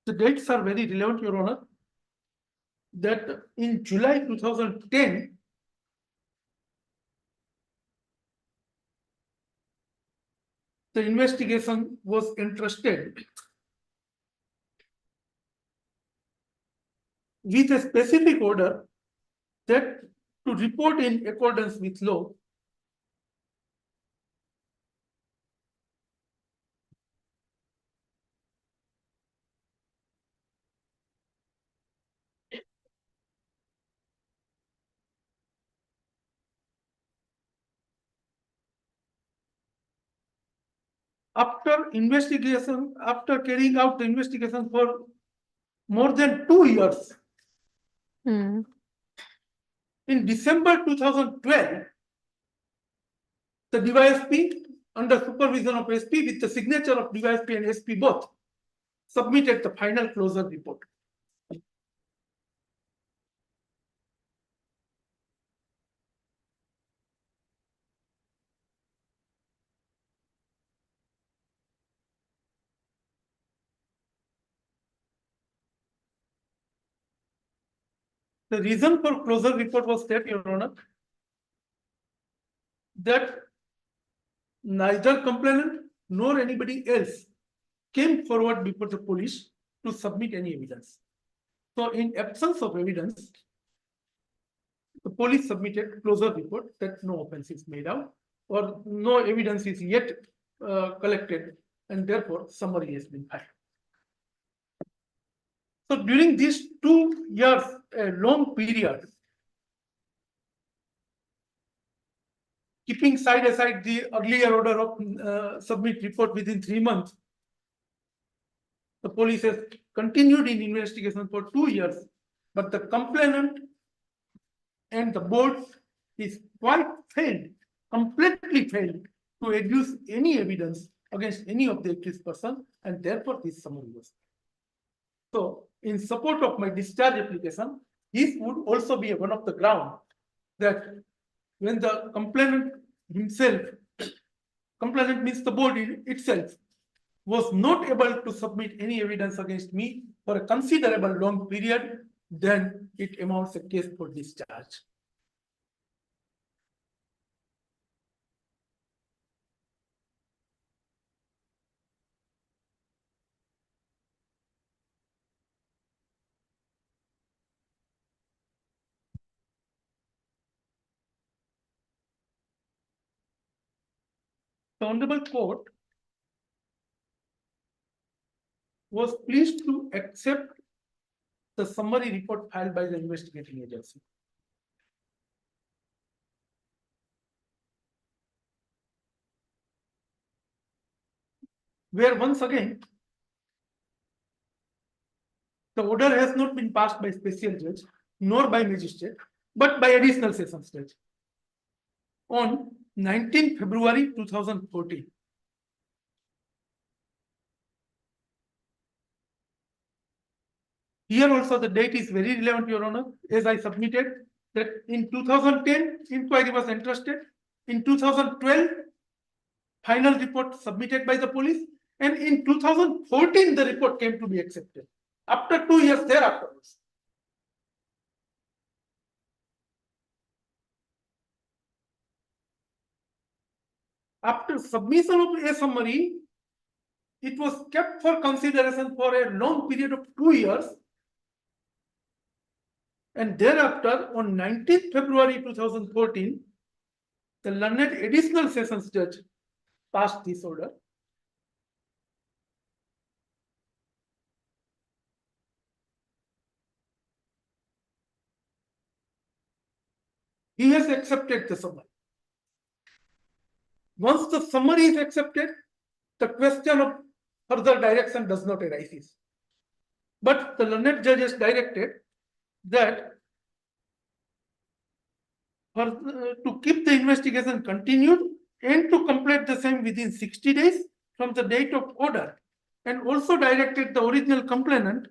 The dates are very relevant, Your Honor. That in July 2010, the investigation was entrusted with a specific order that to report in accordance with law. After carrying out the investigation for more than 2 years, in December 2012, the DYSP, under supervision of SP with the signature of DYSP and SP both, submitted the final closure report. The reason for closure report was that, Your Honor, that neither complainant nor anybody else came forward before the police to submit any evidence. So in absence of evidence, the police submitted closure report that no offense is made out or no evidence is yet collected, and therefore summary has been filed. So during these 2 years, a long period, keeping side aside the earlier order of submit report within 3 months, the police has continued in investigation for 2 years, but the complainant and the board is quite failed, completely failed to adduce any evidence against any of the accused person, and therefore this summary was. So in support of my discharge application, this would also be one of the ground that when the complainant himself, complainant means the board itself, was not able to submit any evidence against me for a considerable long period, then it amounts a case for discharge. The Honorable Court was pleased to accept the summary report filed by the investigating agency. Where once again, the order has not been passed by special judge nor by magistrate, but by additional sessions judge on 19 February 2014. Here also the date is very relevant, Your Honor, as I submitted that in 2010 inquiry was entrusted, in 2012 final report submitted by the police, and in 2014 the report came to be accepted. After 2 years thereafter. After submission of a summary, it was kept for consideration for a long period of 2 years. And thereafter, on 19th February 2014, the learned additional sessions judge passed this order. He has accepted the summary. Once the summary is accepted, the question of further direction does not arise. But the learned judge has directed that to keep the investigation continued and to complete the same within 60 days from the date of order, and also directed the original complainant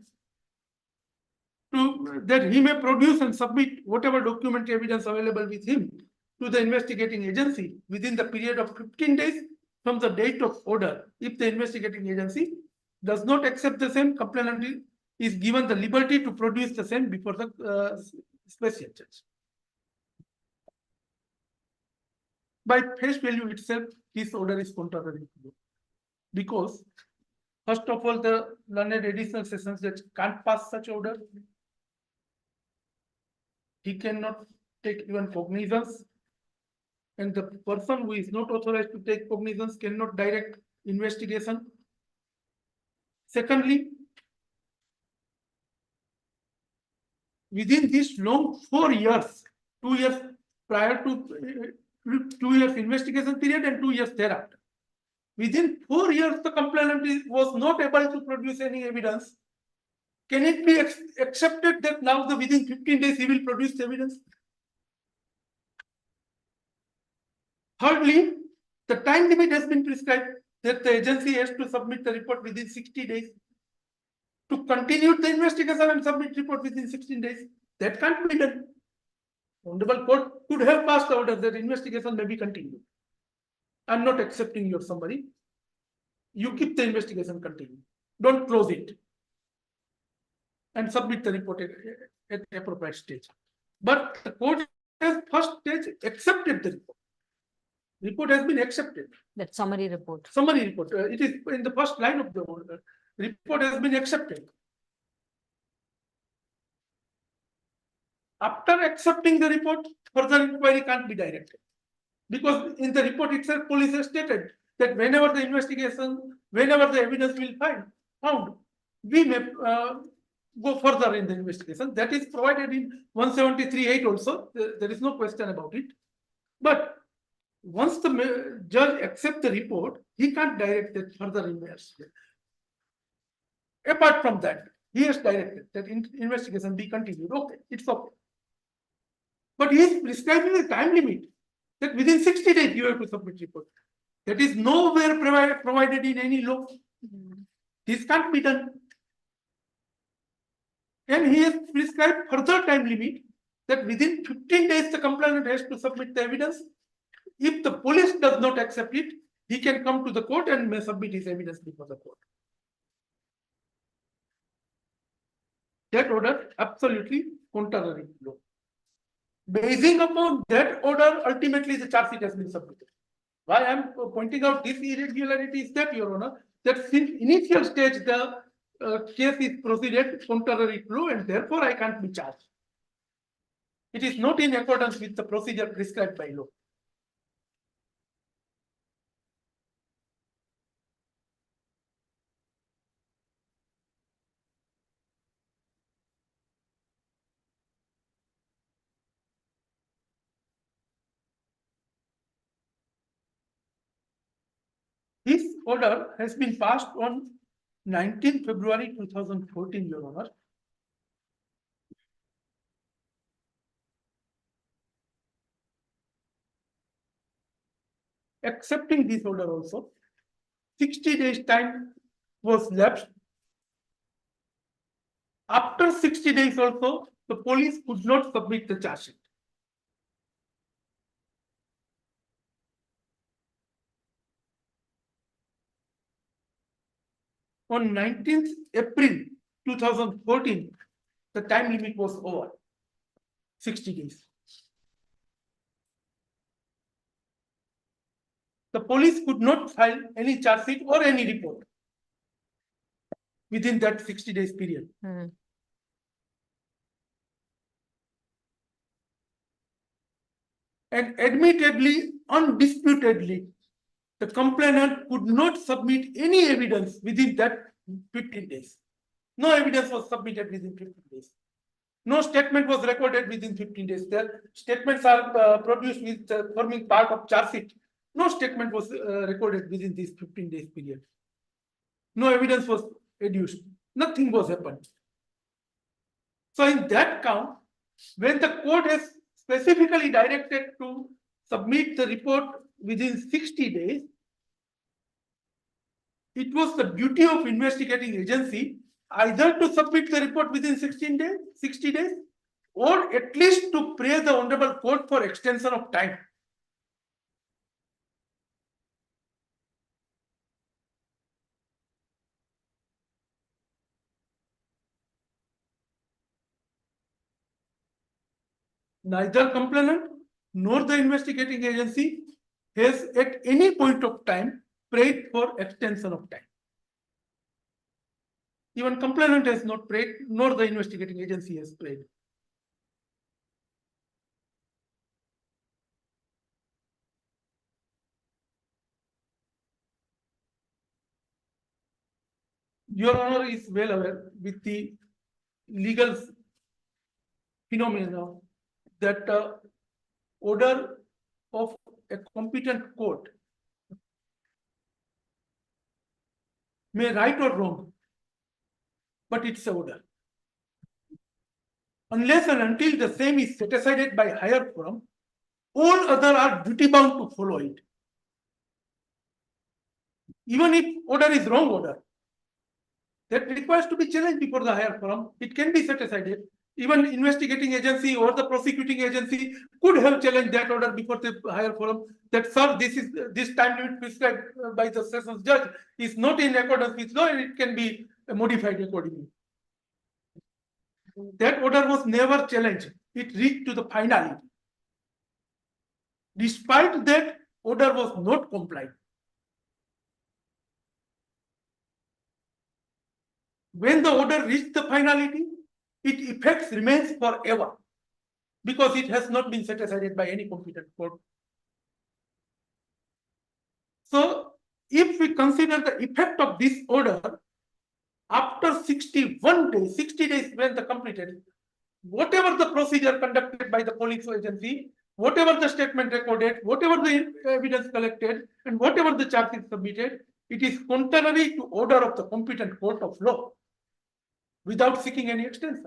to that he may produce and submit whatever documentary evidence available with him to the investigating agency within the period of 15 days from the date of order. If the investigating agency does not accept the same, complainant is given the liberty to produce the same before the special judge. By face value itself, this order is contrary to law, because first of all, the learned additional sessions judge can't pass such order. He cannot take even cognizance, and the person who is not authorized to take cognizance cannot direct investigation. Secondly, within this long 4 years, 2 years prior to 2 years investigation period and 2 years thereafter, within 4 years the complainant was not able to produce any evidence. Can it be accepted that now within 15 days he will produce the evidence? Thirdly, the time limit has been prescribed that the agency has to submit the report within 60 days. To continue the investigation and submit report within 16 days, that can't be done. Honorable Court could have passed the order that investigation may be continued. I'm not accepting your summary. You keep the investigation continuing. Don't close it. and submit the report at appropriate stage. But the court has first stage accepted the report. Report has been accepted. That summary report. Summary report. It is in the first line of the order. Report has been accepted. After accepting the report, further inquiry can't be directed. Because in the report itself, police has stated that whenever the investigation, whenever the evidence will found, we may go further in the investigation. That is provided in 173(8) also. There is no question about it. But once the judge accepts the report, he can't direct that further investigation. Apart from that, he has directed that investigation be continued. Okay, it's okay. But he is prescribing a time limit that within 60 days you have to submit report. That is nowhere provided in any law. This can't be done. And he has prescribed further time limit that within 15 days the complainant has to submit the evidence. If the police does not accept it, he can come to the court and may submit his evidence before the court. That order absolutely contrary to law. Basing upon that order, ultimately the charge sheet has been submitted. Why I am pointing out this irregularity is that, Your Honor, that since initial stage the case is proceeded contrary to law, and therefore I can't be charged. It is not in accordance with the procedure prescribed by law. This order has been passed on 19 February 2014, Your Honor. Accepting this order also, 60 days time was lapsed. After 60 days also, the police could not submit the charge sheet. On 19th April 2014, the time limit was over, 60 days. The police could not file any charge sheet or any report within that 60 days period. And admittedly, undisputedly, the complainant could not submit any evidence within that 15 days. No evidence was submitted within 15 days. No statement was recorded within 15 days. The statements are produced with forming part of charge sheet. No statement was recorded within this 15 days period. No evidence was adduced. Nothing was happened. So in that count, when the court has specifically directed to submit the report within 60 days, it was the duty of investigating agency either to submit the report within 60 days, or at least to pray the Honorable Court for extension of time. Neither complainant nor the investigating agency has at any point of time prayed for extension of time. Even complainant has not prayed, nor the investigating agency has prayed. Your Honor is well aware with the legal phenomena that order of a competent court may right or wrong, but it's an order. Unless and until the same is set aside by higher forum, all other are duty bound to follow it. Even if order is wrong order, that requires to be challenged before the higher forum, it can be set aside. Even investigating agency or the prosecuting agency could have challenged that order before the higher forum, that sir, this time limit prescribed by the sessions judge is not in accordance with law and it can be modified accordingly. That order was never challenged. It reached to the finality. Despite that, order was not complied. When the order reached the finality, its effects remains forever because it has not been set aside by any competent court. So, if we consider the effect of this order, after 61 days, 60 days when the completed, whatever the procedure conducted by the police agency, whatever the statement recorded, whatever the evidence collected, and whatever the charge is submitted, it is contrary to order of the competent court of law without seeking any extension.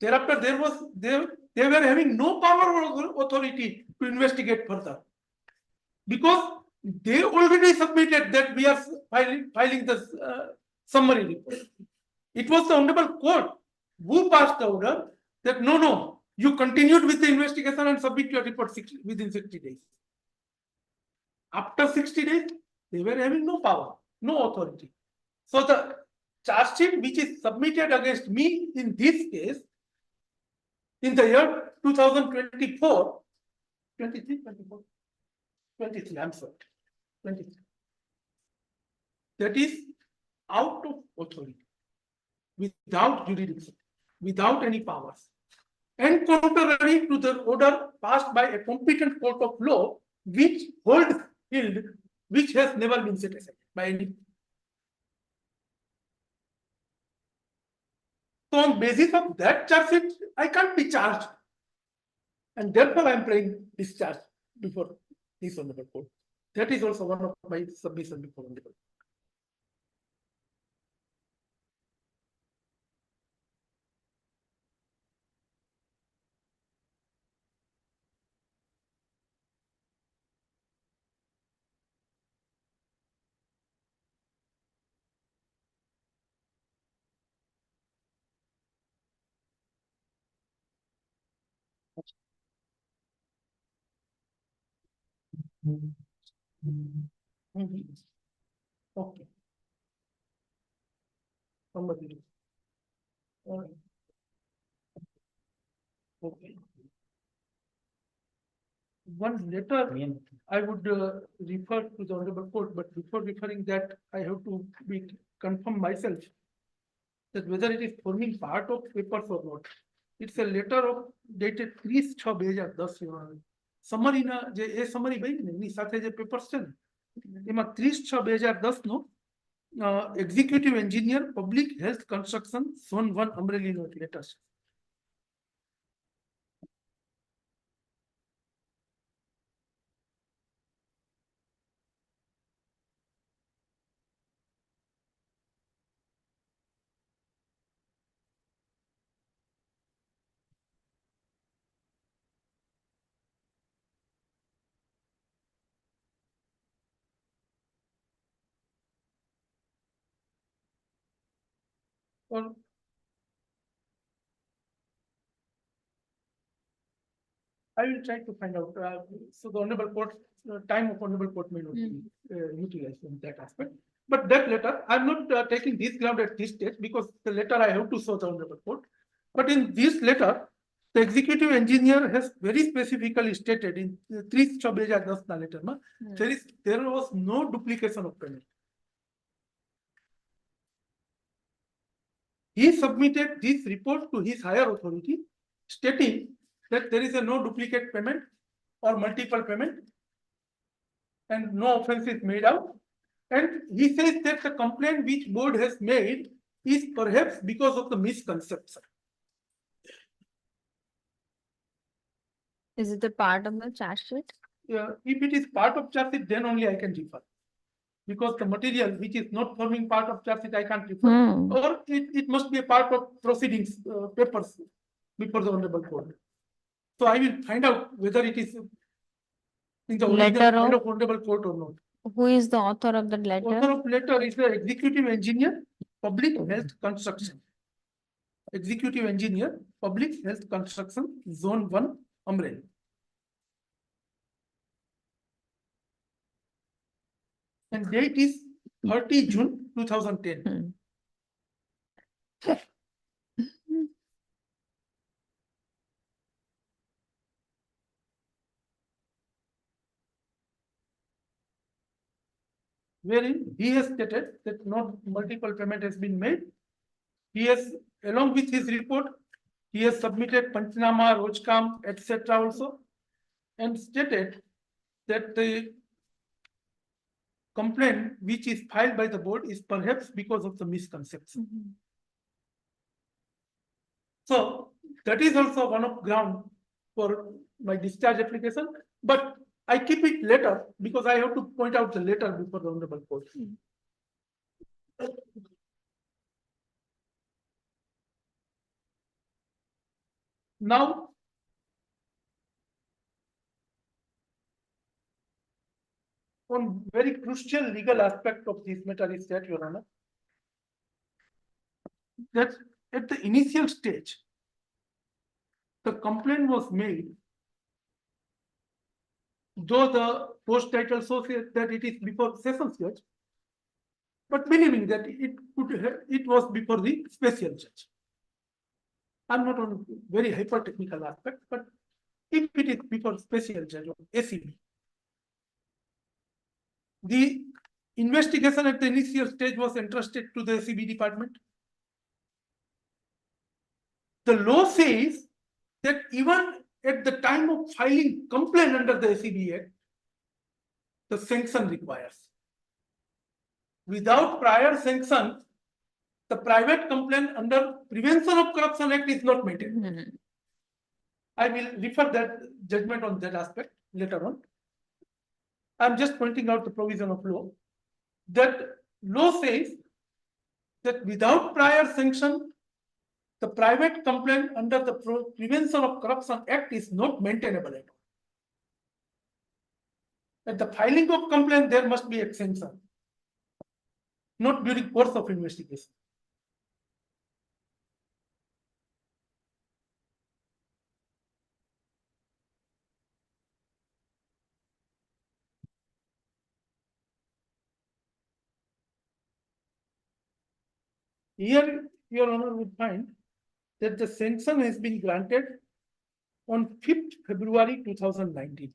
Thereafter, they were having no power or authority to investigate further because they already submitted that we are filing the summary report. It was the Honorable Court who passed the order that no, you continued with the investigation and submit your report within 60 days. After 60 days, they were having no power, no authority. So the charge sheet which is submitted against me in this case, in the year 2024, 23, 24, 23, I'm sorry, 23. That is out of authority, without jurisdiction, without any powers, and contrary to the order passed by a competent court of law, which holds field, which has never been set aside by any. So on basis of that charge sheet, I can't be charged. And therefore I am paying discharge before this Honorable Court. That is also one of my submissions before Honorable. Okay. Somebody. Okay. One letter I would refer to the Honorable Court, but before referring that, I have to confirm myself that whether it is forming part of papers or not. It's a letter of dated 30/6/2010, Your Honor. Summary na je summary bhai ne ni સાથે જે papers છે ને એમાં 30/6/2010 નો executive engineer public health construction zone 1 Amreli નો letter છે. Or I will try to find out. So the Honorable Court, time of Honorable Court may not be utilized in that aspect. But that letter, I'm not taking this ground at this stage because the letter I have to show the Honorable Court. But in this letter, the executive engineer has very specifically stated in 30/6/2010 letter, there was no duplication of payment. He submitted this report to his higher authority, stating that there is no duplicate payment or multiple payment, and no offense is made out. And he says that the complaint which board has made is perhaps because of the misconception. Is it a part of the charge sheet? If it is part of charge sheet, then only I can refer. Because the material which is not forming part of charge sheet, I can't refer. Or it must be a part of proceedings papers before the Honorable Court. So I will find out whether it is in the original kind of Honorable Court or not. Who is the author of the letter? Author of letter is the executive engineer, public health construction. Executive engineer, public health construction, zone 1, Amreli. And date is 30 June 2010. wherein he has stated that not multiple payment has been made. He has, along with his report, he has submitted Panchnama, Rojkam, etc. also, and stated that the complaint which is filed by the board is perhaps because of the misconception. So that is also one of ground for my discharge application, but I keep it later because I have to point out the letter before the honorable court. Now, one very crucial legal aspect of this matter is that, Your Honor, that at the initial stage, the complaint was made, though the post title shows that it is before sessions judge, but believing that it was before the special judge. I'm not on very hyper technical aspect, but if it is before special judge or ACB, the investigation at the initial stage was entrusted to the ACB department. The law says that even at the time of filing complaint under the ACB Act, the sanction requires. Without prior sanction, the private complaint under Prevention of Corruption Act is not maintained. I will refer that judgment on that aspect later on. I'm just pointing out the provision of law. That law says that without prior sanction, the private complaint under the Prevention of Corruption Act is not maintainable at all. At the filing of complaint, there must be exemption, not during course of investigation. Here, Your Honor would find that the sanction has been granted on 5th February 2019.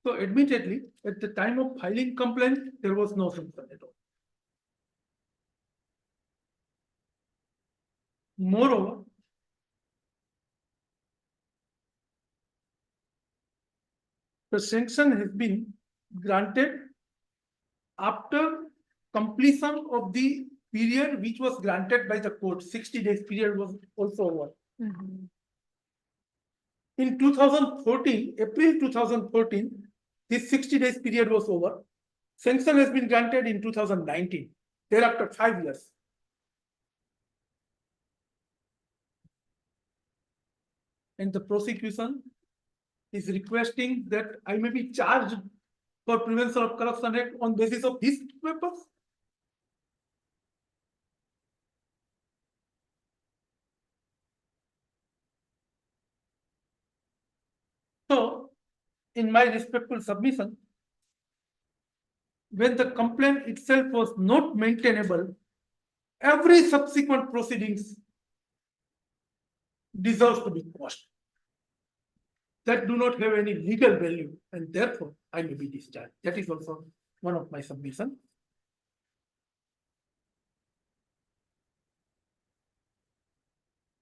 So admittedly, at the time of filing complaint, there was no sanction at all. Moreover, the sanction has been granted after completion of the period which was granted by the court. 60 days period was also over. In 2014, April 2014, this 60 days period was over. Sanction has been granted in 2019, thereafter 5 years. And the prosecution is requesting that I may be charged for Prevention of Corruption Act on basis of these papers. So, in my respectful submission, when the complaint itself was not maintainable, every subsequent proceedings deserves to be quashed. That do not have any legal value, and therefore I may be discharged. That is also one of my submissions.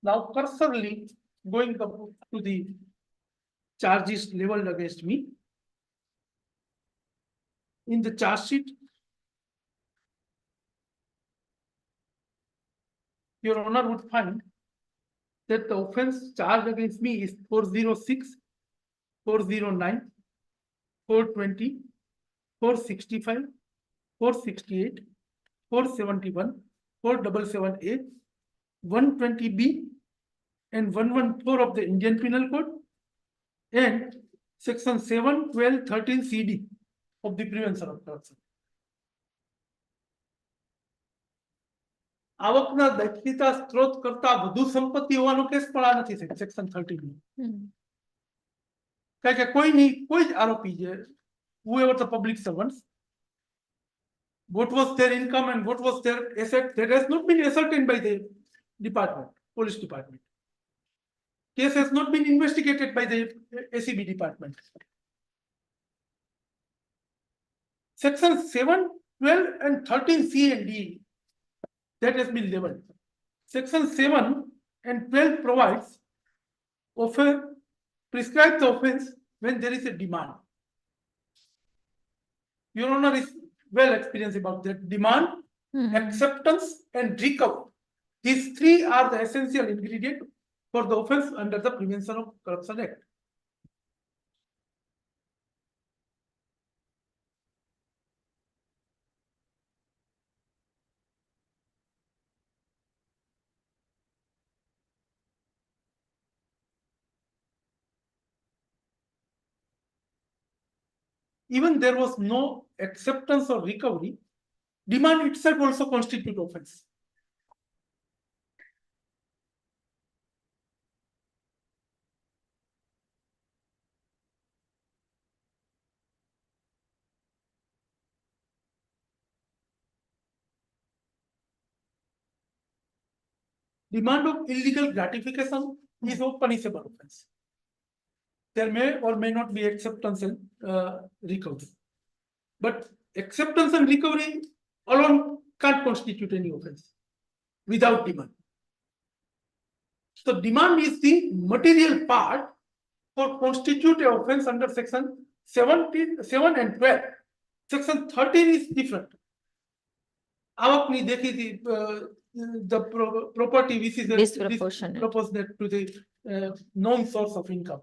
Now, cursorily going up to the charges leveled against me. In the charge sheet, Your Honor would find that the offense charged against me is 406, 409, 420, 465, 468, 471, 477A, 120B, and 114 of the Indian Penal Code, and section 7, 12, 13 CD of the Prevention of Corruption. આવકના દૈનિકતા સ્ત્રોત કરતા વધુ સંપત્તિ હોવાનો case પણ આ નથી section 13 નો. કારણ કે કોઈ જ આરોપી છે, whoever the public servants, what was their income and what was their asset, that has not been ascertained by the department, police department. Case has not been investigated by the ACB department. Section 7, 12 and 13 C and D, that has been leveled. Section 7 and 12 provides prescribes the offense when there is a demand. Your Honor is well experienced about that. Demand, acceptance and recovery. These three are the essential ingredients for the offense under the Prevention of Corruption Act. Even there was no acceptance or recovery, demand itself also constitutes offense. Demand of illegal gratification is a punishable offense. There may or may not be acceptance and recovery. But acceptance and recovery alone can't constitute any offense without demand. So demand is the material part for constitute an offense under section 7 and 12. Section 13 is different. આવકની દેખીતી the property which is disproportionate to the known source of income.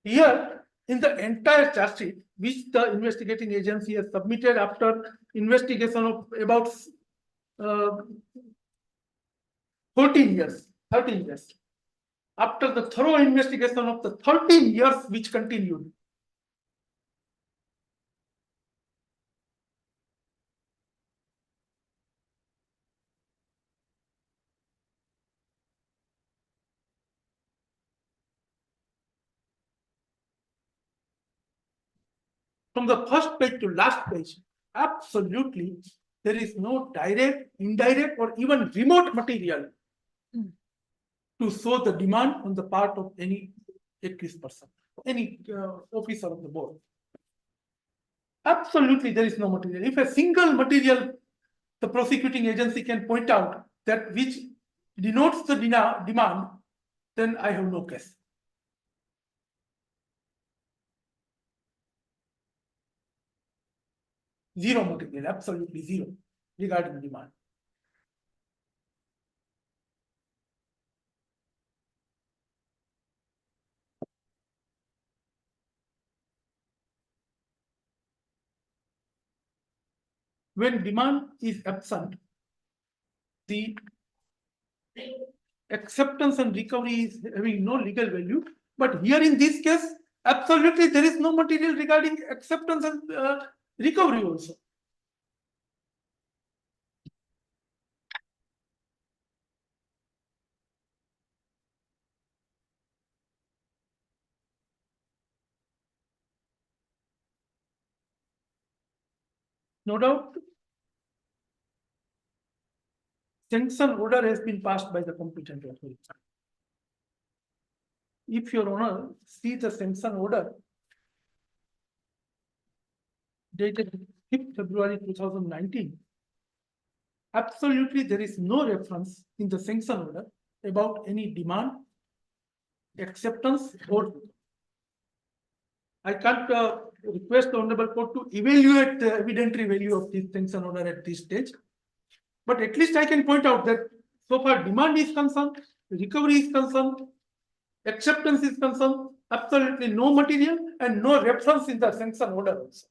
Here, in the entire charge sheet, which the investigating agency has submitted after investigation of about 13 years, after the thorough investigation of the 13 years which continued, from the first page to last page, absolutely there is no direct, indirect, or even remote material to show the demand on the part of any accused person, any officer of the board. Absolutely there is no material. If a single material the prosecuting agency can point out that which denotes the demand, then I have no case. Zero material, absolutely zero regarding demand. When demand is absent, the acceptance and recovery is having no legal value. But here in this case, absolutely there is no material regarding acceptance and recovery also. No doubt, sanction order has been passed by the competent authority. If Your Honor see the sanction order dated 5th February 2019, absolutely there is no reference in the sanction order about any demand, acceptance, or I can't request the Honorable Court to evaluate the evidentiary value of this sanction order at this stage. But at least I can point out that so far demand is concerned, recovery is concerned, acceptance is concerned, absolutely no material and no reference in the sanction order also.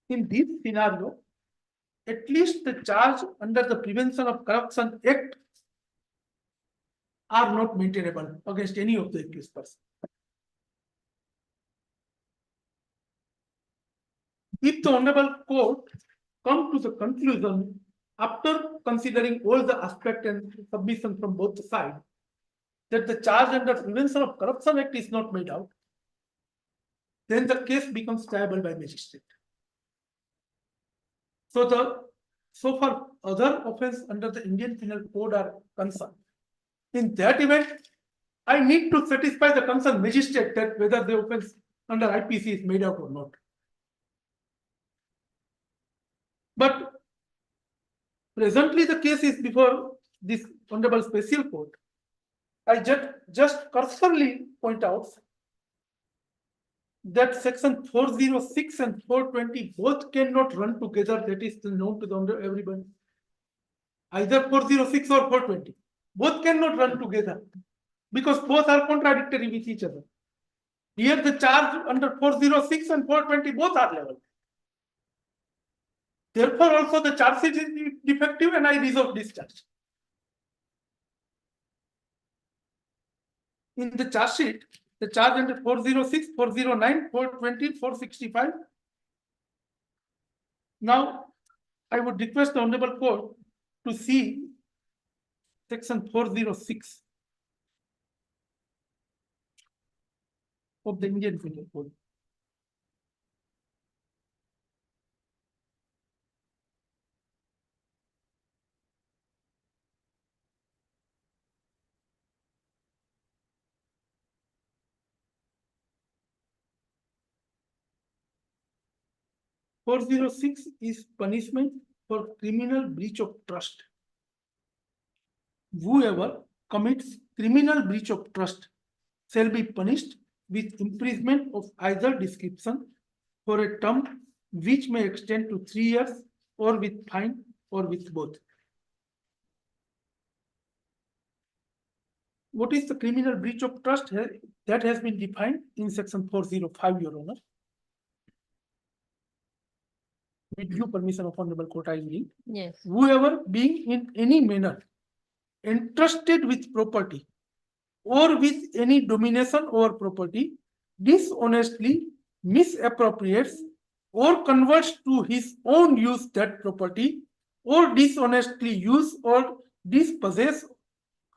In this scenario, at least the charge under the Prevention of Corruption Act are not maintainable against any of the accused person. If the Honorable Court come to the conclusion after considering all the aspects and submission from both sides that the charge under Prevention of Corruption Act is not made out, then the case becomes triable by magistrate. So far other offense under the Indian Penal Code are concerned. In that event, I need to satisfy the concerned magistrate that whether the offense under IPC is made out or not. But presently the case is before this Honorable Special Court. I just cursorily point out that section 406 and 420 both cannot run together. That is known to everybody. Either 406 or 420. Both cannot run together because both are contradictory with each other. Here the charge under 406 and 420 both are level. Therefore, also the charge sheet is defective and I reserve discharge. In the charge sheet, the charge under 406, 409, 420, 465. Now, I would request the Honorable Court to see section 406 of the Indian Penal Code. (406) is punishment for criminal breach of trust. Whoever commits criminal breach of trust shall be punished with imprisonment of either description for a term which may extend to 3 years or with fine or with both. What is the criminal breach of trust? That has been defined in section 405, Your Honor. With due permission of Honorable Court, I will read. Yes. Whoever being in any manner entrusted with property or with any domination over property dishonestly misappropriates or converts to his own use that property or dishonestly use or dispossess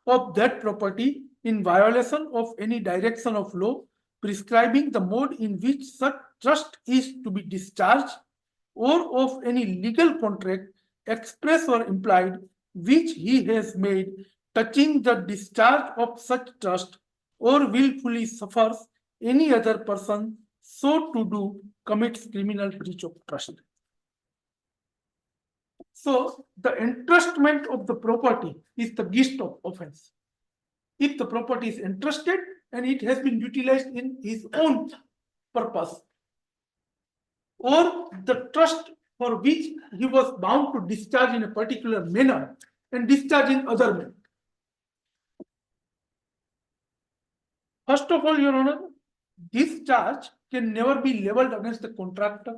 of that property in violation of any direction of law prescribing the mode in which such trust is to be discharged or of any legal contract express or implied which he has made touching the discharge of such trust or willfully suffers any other person so to do commits criminal breach of trust. So the entrustment of the property is the gist of offense. If the property is entrusted and it has been utilized in his own purpose, or the trust for which he was bound to discharge in a particular manner and discharge in other manner. First of all, Your Honor, this charge can never be leveled against the contractor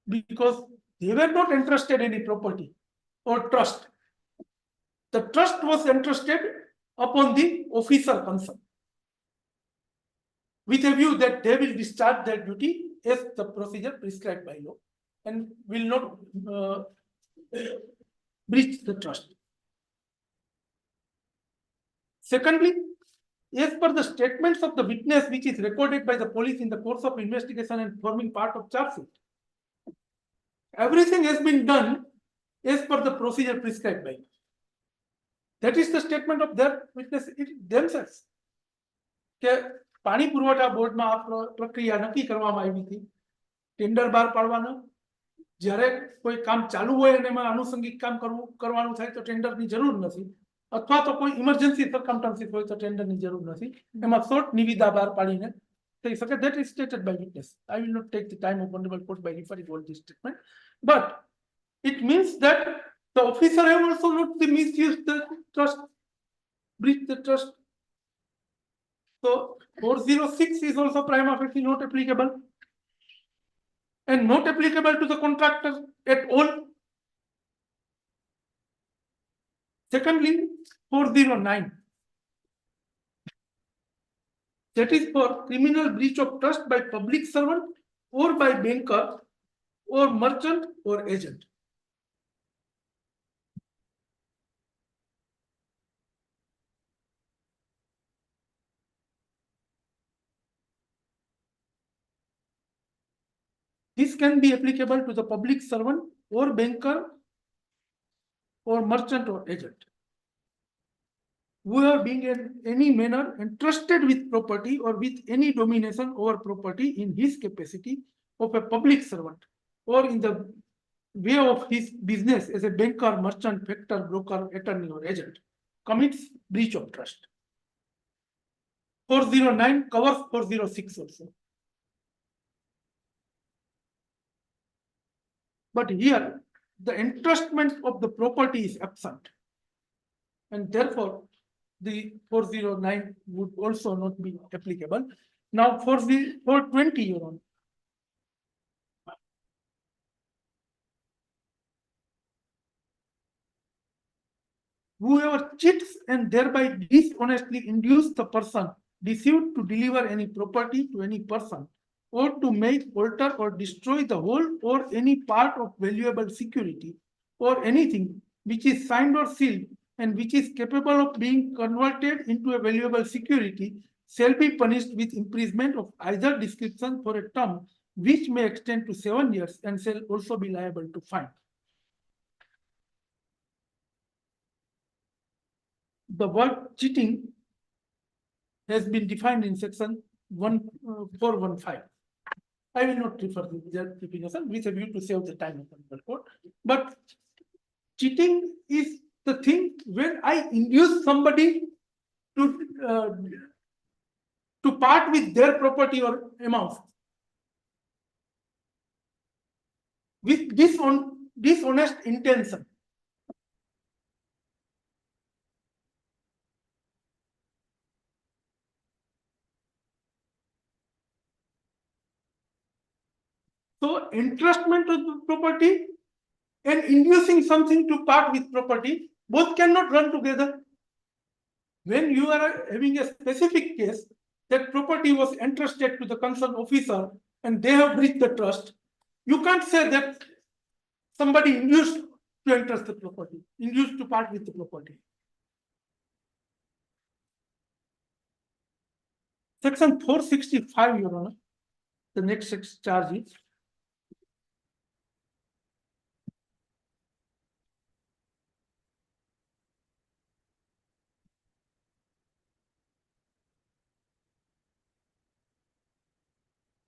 because they were not entrusted any property or trust. The trust was entrusted upon the officer concerned with a view that they will discharge their duty as the procedure prescribed by law and will not breach the trust. Secondly, as per the statements of the witness which is recorded by the police in the course of investigation and forming part of charge sheet, everything has been done as per the procedure prescribed by law. That is the statement of their witness themselves. પાણી પુરવઠા બોર્ડમાં આ પ્રક્રિયા નક્કી કરવામાં આવી હતી tender બહાર પાડવાનો જ્યારે કોઈ કામ ચાલુ હોય અને એમાં આનુષંગિક કામ કરવાનું થાય તો ટેન્ડરની જરૂર નથી અથવા તો કોઈ ઇમરજન્સી સર્કમસ્ટન્સીસ હોય તો ટેન્ડરની જરૂર નથી એમાં શોર્ટ નિવિદા બહાર પાડીને થઈ શકે. That is stated by witness. I will not take the time of Honorable Court by referring all this statement, but it means that the officer have also not misused the trust, breached the trust. So 406 is also prima facie not applicable and not applicable to the contractor at all. Secondly, 409. That is for criminal breach of trust by public servant or by banker or merchant or agent. This can be applicable to the public servant or banker or merchant or agent who are being in any manner entrusted with property or with any domination over property in his capacity of a public servant or in the way of his business as a banker, merchant, factor, broker, attorney or agent commits breach of trust. 409 covers 406 also. But here the entrustment of the property is absent, and therefore the 409 would also not be applicable. Now for the 420, Your Honor. Whoever cheats and thereby dishonestly induce the person deceived to deliver any property to any person or to make, alter or destroy the whole or any part of valuable security or anything which is signed or sealed and which is capable of being converted into a valuable security shall be punished with imprisonment of either description for a term which may extend to 7 years and shall also be liable to fine. The word cheating has been defined in section 415. I will not refer to that definition with a view to save the time of the court. But cheating is the thing when I induce somebody to part with their property or amount with dishonest intention. So entrustment of the property and inducing something to part with property, both cannot run together. When you are having a specific case that property was entrusted to the concerned officer and they have breached the trust, you can't say that somebody induced to entrust the property, induced to part with the property. Section 465, Your Honor, the next charge is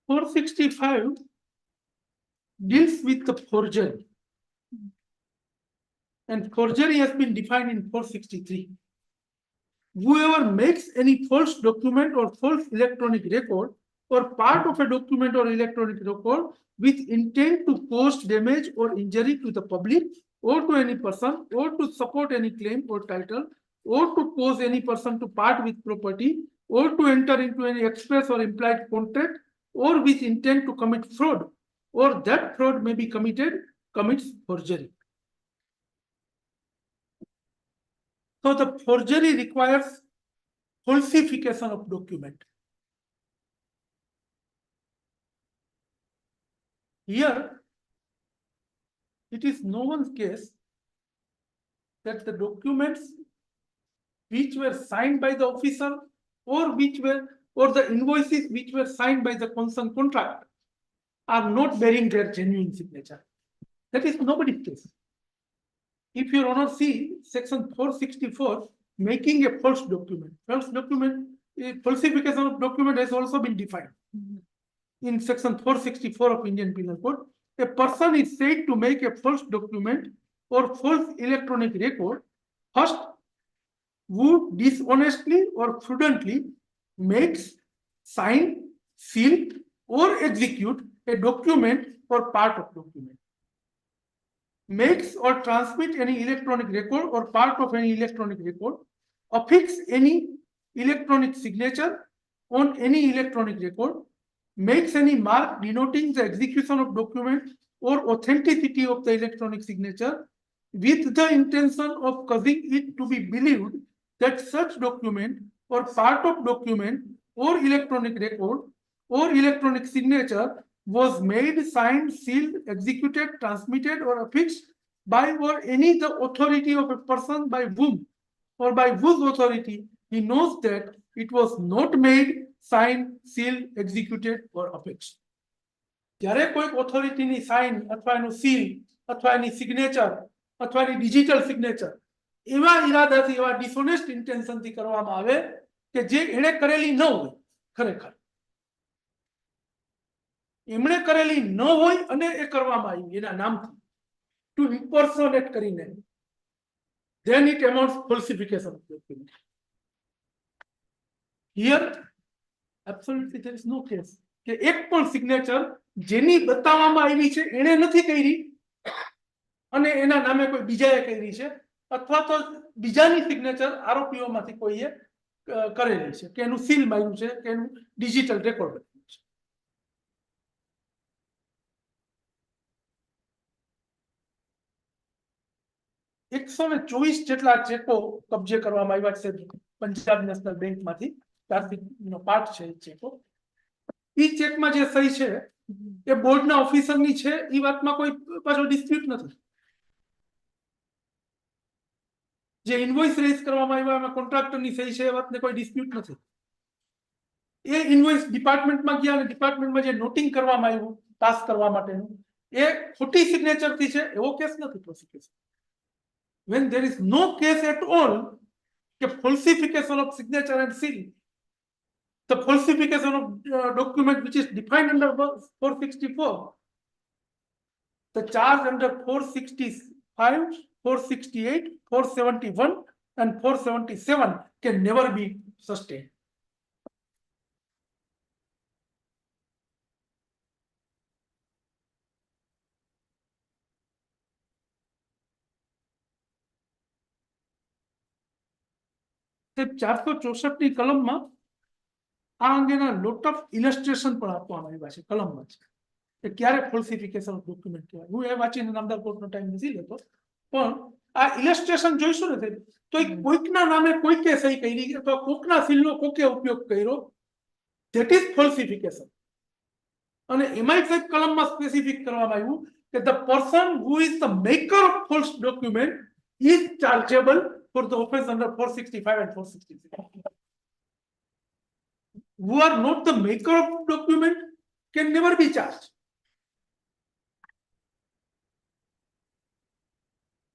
(465) deals with the forgery, and forgery has been defined in 463. Whoever makes any false document or false electronic record or part of a document or electronic record with intent to cause damage or injury to the public or to any person or to support any claim or title or to cause any person to part with property or to enter into any express or implied contract or with intent to commit fraud or that fraud may be committed commits forgery. So the forgery requires falsification of document. Here, it is no one's case that the documents which were signed by the officer or the invoices which were signed by the concerned contractor are not bearing their genuine signature. That is nobody's case. If Your Honor see section 464, making a false document, falsification of document has also been defined. In section 464 of Indian Penal Code, a person is said to make a false document or false electronic record first who dishonestly or prudently makes, sign, seal, or execute a document or part of document, makes or transmit any electronic record or part of any electronic record, affix any electronic signature on any electronic record, makes any mark denoting the execution of document or authenticity of the electronic signature with the intention of causing it to be believed that such document or part of document or electronic record or electronic signature was made, signed, sealed, executed, transmitted, or affixed by or any the authority of a person by whom or by whose authority he knows that it was not made, signed, sealed, executed, or affixed. જ્યારે કોઈ ઓથોરિટીની sign અથવા એનું seal અથવા એની signature અથવા એની digital signature એવા ઈરાદાથી એવા ડિસોનેસ્ટ ઇન્ટેન્શનથી કરવામાં આવે કે જે એણે કરેલી ન હોય ખરેખર એમણે કરેલી ન હોય અને એ કરવામાં આવી એના નામથી ટુ ઇમ્પર્સોનેટ કરીને then it amounts falsification of document. Here absolutely there is no case કે એક પણ સિગ્નેચર જેની બતાવવામાં આવી છે એણે નથી કરી અને એના નામે કોઈ બીજાએ કરી છે અથવા તો બીજાની સિગ્નેચર આરોપીઓમાંથી કોઈએ કરેલી છે કે એનું સીલ માર્યું છે કે એનું ડિજિટલ રેકોર્ડ બન્યું છે. 124 જેટલા ચેકો કબજે કરવામાં આવ્યા છે પંજાબ નેશનલ બેંકમાંથી. કાર્તિકનો પાર્ટ છે એ ચેકો. ઈ ચેકમાં જે સહી છે એ બોર્ડના ઓફિસરની છે ઈ વાતમાં કોઈ પાછો ડિસ્પ્યુટ નથી. જે ઇન્વોઇસ રેઝ કરવામાં આવ્યા એમાં કોન્ટ્રાક્ટરની સહી છે એ વાતને કોઈ ડિસ્પ્યુટ નથી. એ ઇન્વોઇસ ડિપાર્ટમેન્ટમાં ગયા અને ડિપાર્ટમેન્ટમાં જે નોટિંગ કરવામાં આવ્યું પાસ કરવા માટેનું એ ખોટી સિગ્નેચરથી છે એવો કેસ નથી prosecution. When there is no case at all, the falsification of signature and seal, the falsification of document which is defined under 464, the charge under 465, 468, 471 and 477 can never be sustained. તે 464ની કલમમાં આ અંગેના lot of ઇલસ્ટ્રેશન પણ આપવામાં આવ્યા છે કલમમાં છે કે ક્યારે ફોલ્સિફિકેશન ઓફ ડોક્યુમેન્ટ કહેવાય. હું એ વાંચીને નામદાર કોર્ટનો ટાઈમ નથી લેતો પણ આ ઇલસ્ટ્રેશન જોઈશું ને તો એ કોઈકના નામે કોઈકે સહી કરી અથવા કોઈકના સીલનો કોકે ઉપયોગ કર્યો ધેટ ઇઝ ફોલ્સિફિકેશન. અને એમાંય કંઈક કલમમાં સ્પેસિફિક કરવામાં આવ્યું કે the person who is the maker of false document is chargeable for the offense under 465 and 466. Who are not the maker of document can never be charged.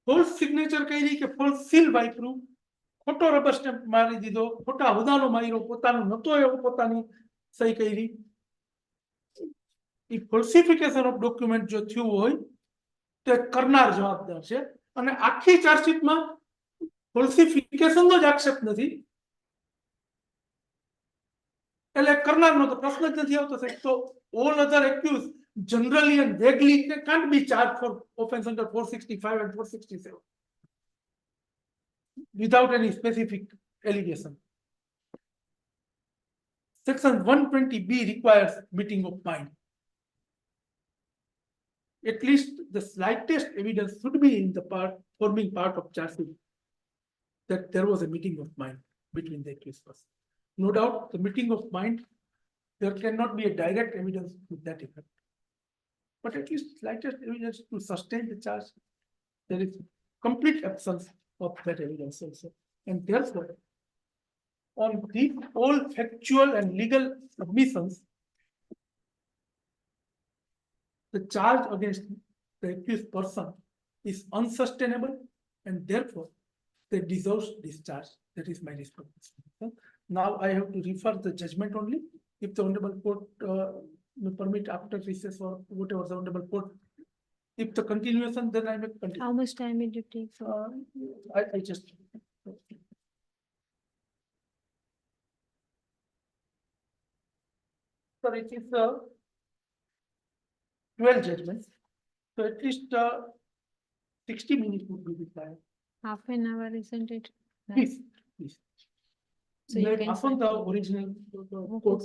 False signature કરી કે false seal વાપર્યું, ખોટો rubber stamp મારી દીધો, ખોટા હોદ્દાનો માર્યો, પોતાનો નતો એવો પોતાની સહી કરી. એ ફોલ્સિફિકેશન ઓફ ડોક્યુમેન્ટ જો થયું હોય તો કરનાર જવાબદાર છે. અને આખી ચાર્જશીટમાં ફોલ્સિફિકેશનનો જ આક્ષેપ નથી એટલે કરનારનો તો પ્રશ્ન જ નથી આવતો. તો all other accused generally and vaguely can't be charged for offense under 465 and 467 without any specific allegation. Section 120B requires meeting of mind. At least the slightest evidence should be in the part forming part of charge sheet that there was a meeting of mind between the accused person. No doubt, the meeting of mind, there cannot be a direct evidence to that effect. But at least slightest evidence to sustain the charge, there is complete absence of that evidence also. And therefore, on these all factual and legal submissions, the charge against the accused person is unsustainable and therefore they deserve discharge. That is my response. Now I have to refer the judgment only. If the Honorable Court may permit after recess or whatever the Honorable Court, if the continuation, then I may continue. How much time did it take? I just. So it is 12 judgments. So at least 60 minutes would be required. Half an hour, isn't it? Please, please. So you can Upon the original court.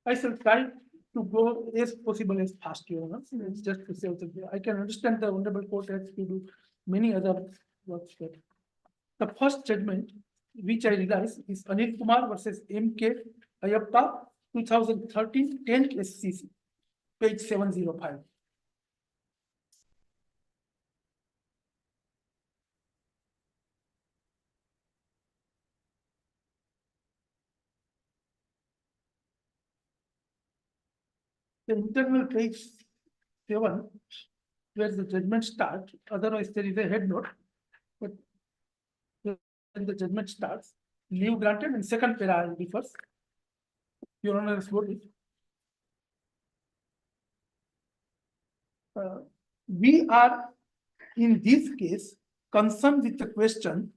I shall try to go as possible as fast, Your Honor. It's just to save the, I can understand the honorable court has to do many other works there. The first judgment, which I realize, is Anil Kumar versus M.K. Ayappa, 2013, 10 SCC, page 705. The internal page 7, where the judgment starts, otherwise there is a head note, but when the judgment starts, leave granted, and second para will be first. Your Honor has voted. We are in this case concerned with the question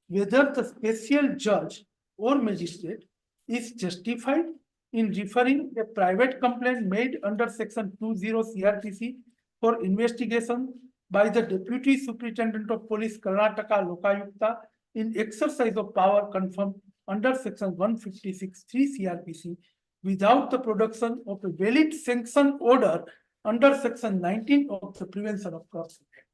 whether the special judge or magistrate is justified in referring a private complaint made under section 20 CRPC for investigation by the Deputy Superintendent of Police Karnataka Lokayukta in exercise of power confirmed under section 156(3) CRPC without the production of a valid sanction order under section 19 of the Prevention of Corruption Act.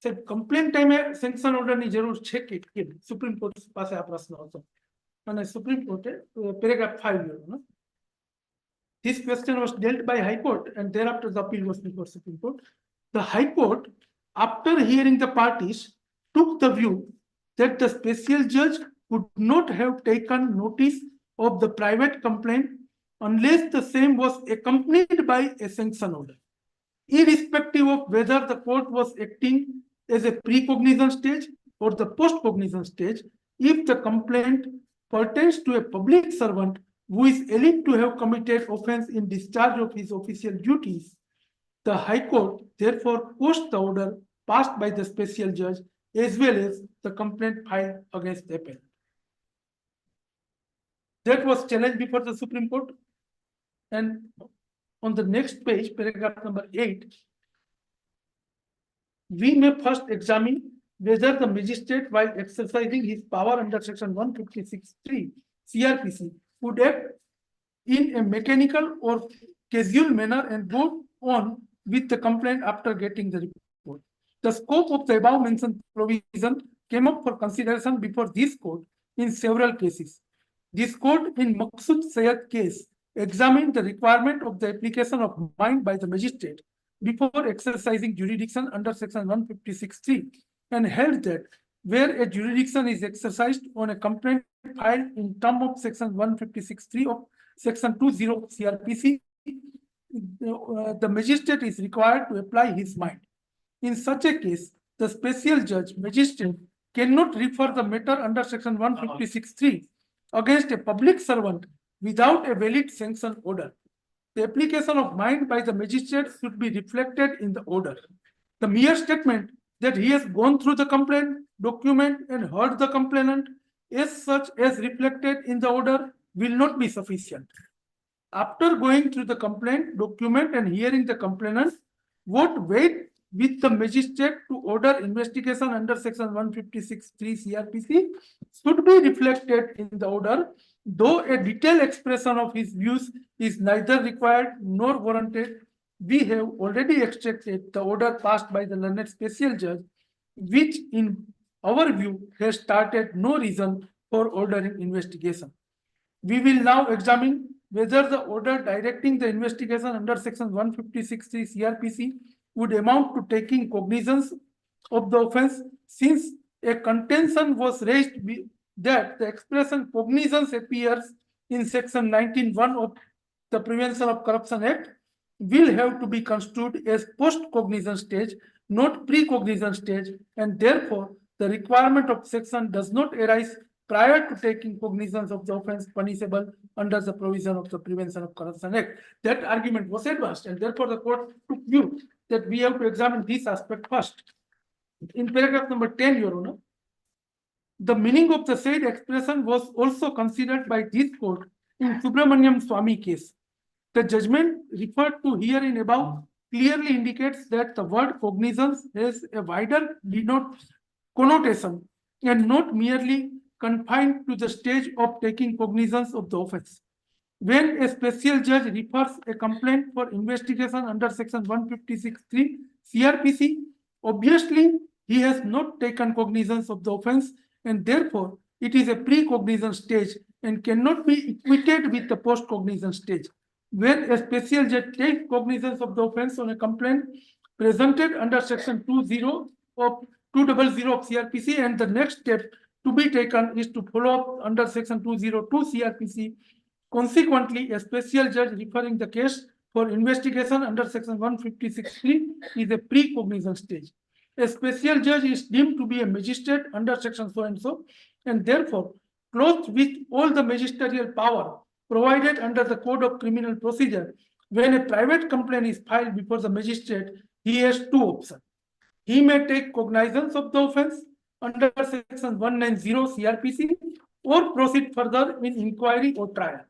Said complaint time sanction order ni jarur છે કે Supreme Court પાસે આ પ્રશ્ન હતો અને Supreme Court paragraph 5 no? This question was dealt by High Court and thereafter the appeal was before Supreme Court. The High Court, after hearing the parties, took the view that the special judge would not have taken notice of the private complaint unless the same was accompanied by a sanction order, irrespective of whether the court was acting as a pre-cognizance stage or the post-cognizance stage. If the complaint pertains to a public servant who is alleged to have committed offense in discharge of his official duties, the High Court therefore quashed the order passed by the special judge as well as the complaint filed against the appellant. That was challenged before the Supreme Court. And on the next page, paragraph number 8, we may first examine whether the magistrate, while exercising his power under section 156(3) CRPC, would act in a mechanical or casual manner and go on with the complaint after getting the report. The scope of the above mentioned provision came up for consideration before this court in several cases. This court in Maqsood Sayed case examined the requirement of the application of mind by the magistrate before exercising jurisdiction under section 156(3) and held that where a jurisdiction is exercised on a complaint filed in term of section 156(3) of section 20 CRPC, the magistrate is required to apply his mind. In such a case, the special judge magistrate cannot refer the matter under section 156(3) against a public servant without a valid sanction order. The application of mind by the magistrate should be reflected in the order. The mere statement that he has gone through the complaint, document, and heard the complainant as such as reflected in the order will not be sufficient. After going through the complaint, document, and hearing the complainant, what weight with the magistrate to order investigation under section 156(3) CRPC should be reflected in the order, though a detailed expression of his views is neither required nor warranted. We have already extracted the order passed by the learned special judge, which in our view has started no reason for ordering investigation. We will now examine whether the order directing the investigation under section 156(3) CRPC would amount to taking cognizance of the offense, since a contention was raised that the expression cognizance appears in section 19(1) of the Prevention of Corruption Act will have to be construed as post-cognizance stage, not pre-cognizance stage, and therefore the requirement of section does not arise prior to taking cognizance of the offense punishable under the provision of the Prevention of Corruption Act. That argument was advanced, and therefore the court took view that we have to examine this aspect first. In paragraph number 10, Your Honor, the meaning of the said expression was also considered by this court in Subramaniam Swamy case. The judgment referred to herein above clearly indicates that the word cognizance has a wider connotation and not merely confined to the stage of taking cognizance of the offense. when a special judge refers a complaint for investigation under section 156(3) CRPC, obviously he has not taken cognizance of the offence, and therefore it is a pre-cognizance stage and cannot be equated with the post-cognizance stage. When a special judge takes cognizance of the offence on a complaint presented under section 200 of CRPC, and the next step to be taken is to follow up under section 202 CRPC. Consequently, a special judge referring the case for investigation under section 156(3) is a pre-cognizance stage. A special judge is deemed to be a magistrate under section so and so, and therefore clothed with all the magisterial power provided under the Code of Criminal Procedure. When a private complaint is filed before the magistrate, he has two options. He may take cognizance of the offence under section 190 CRPC or proceed further in inquiry or trial.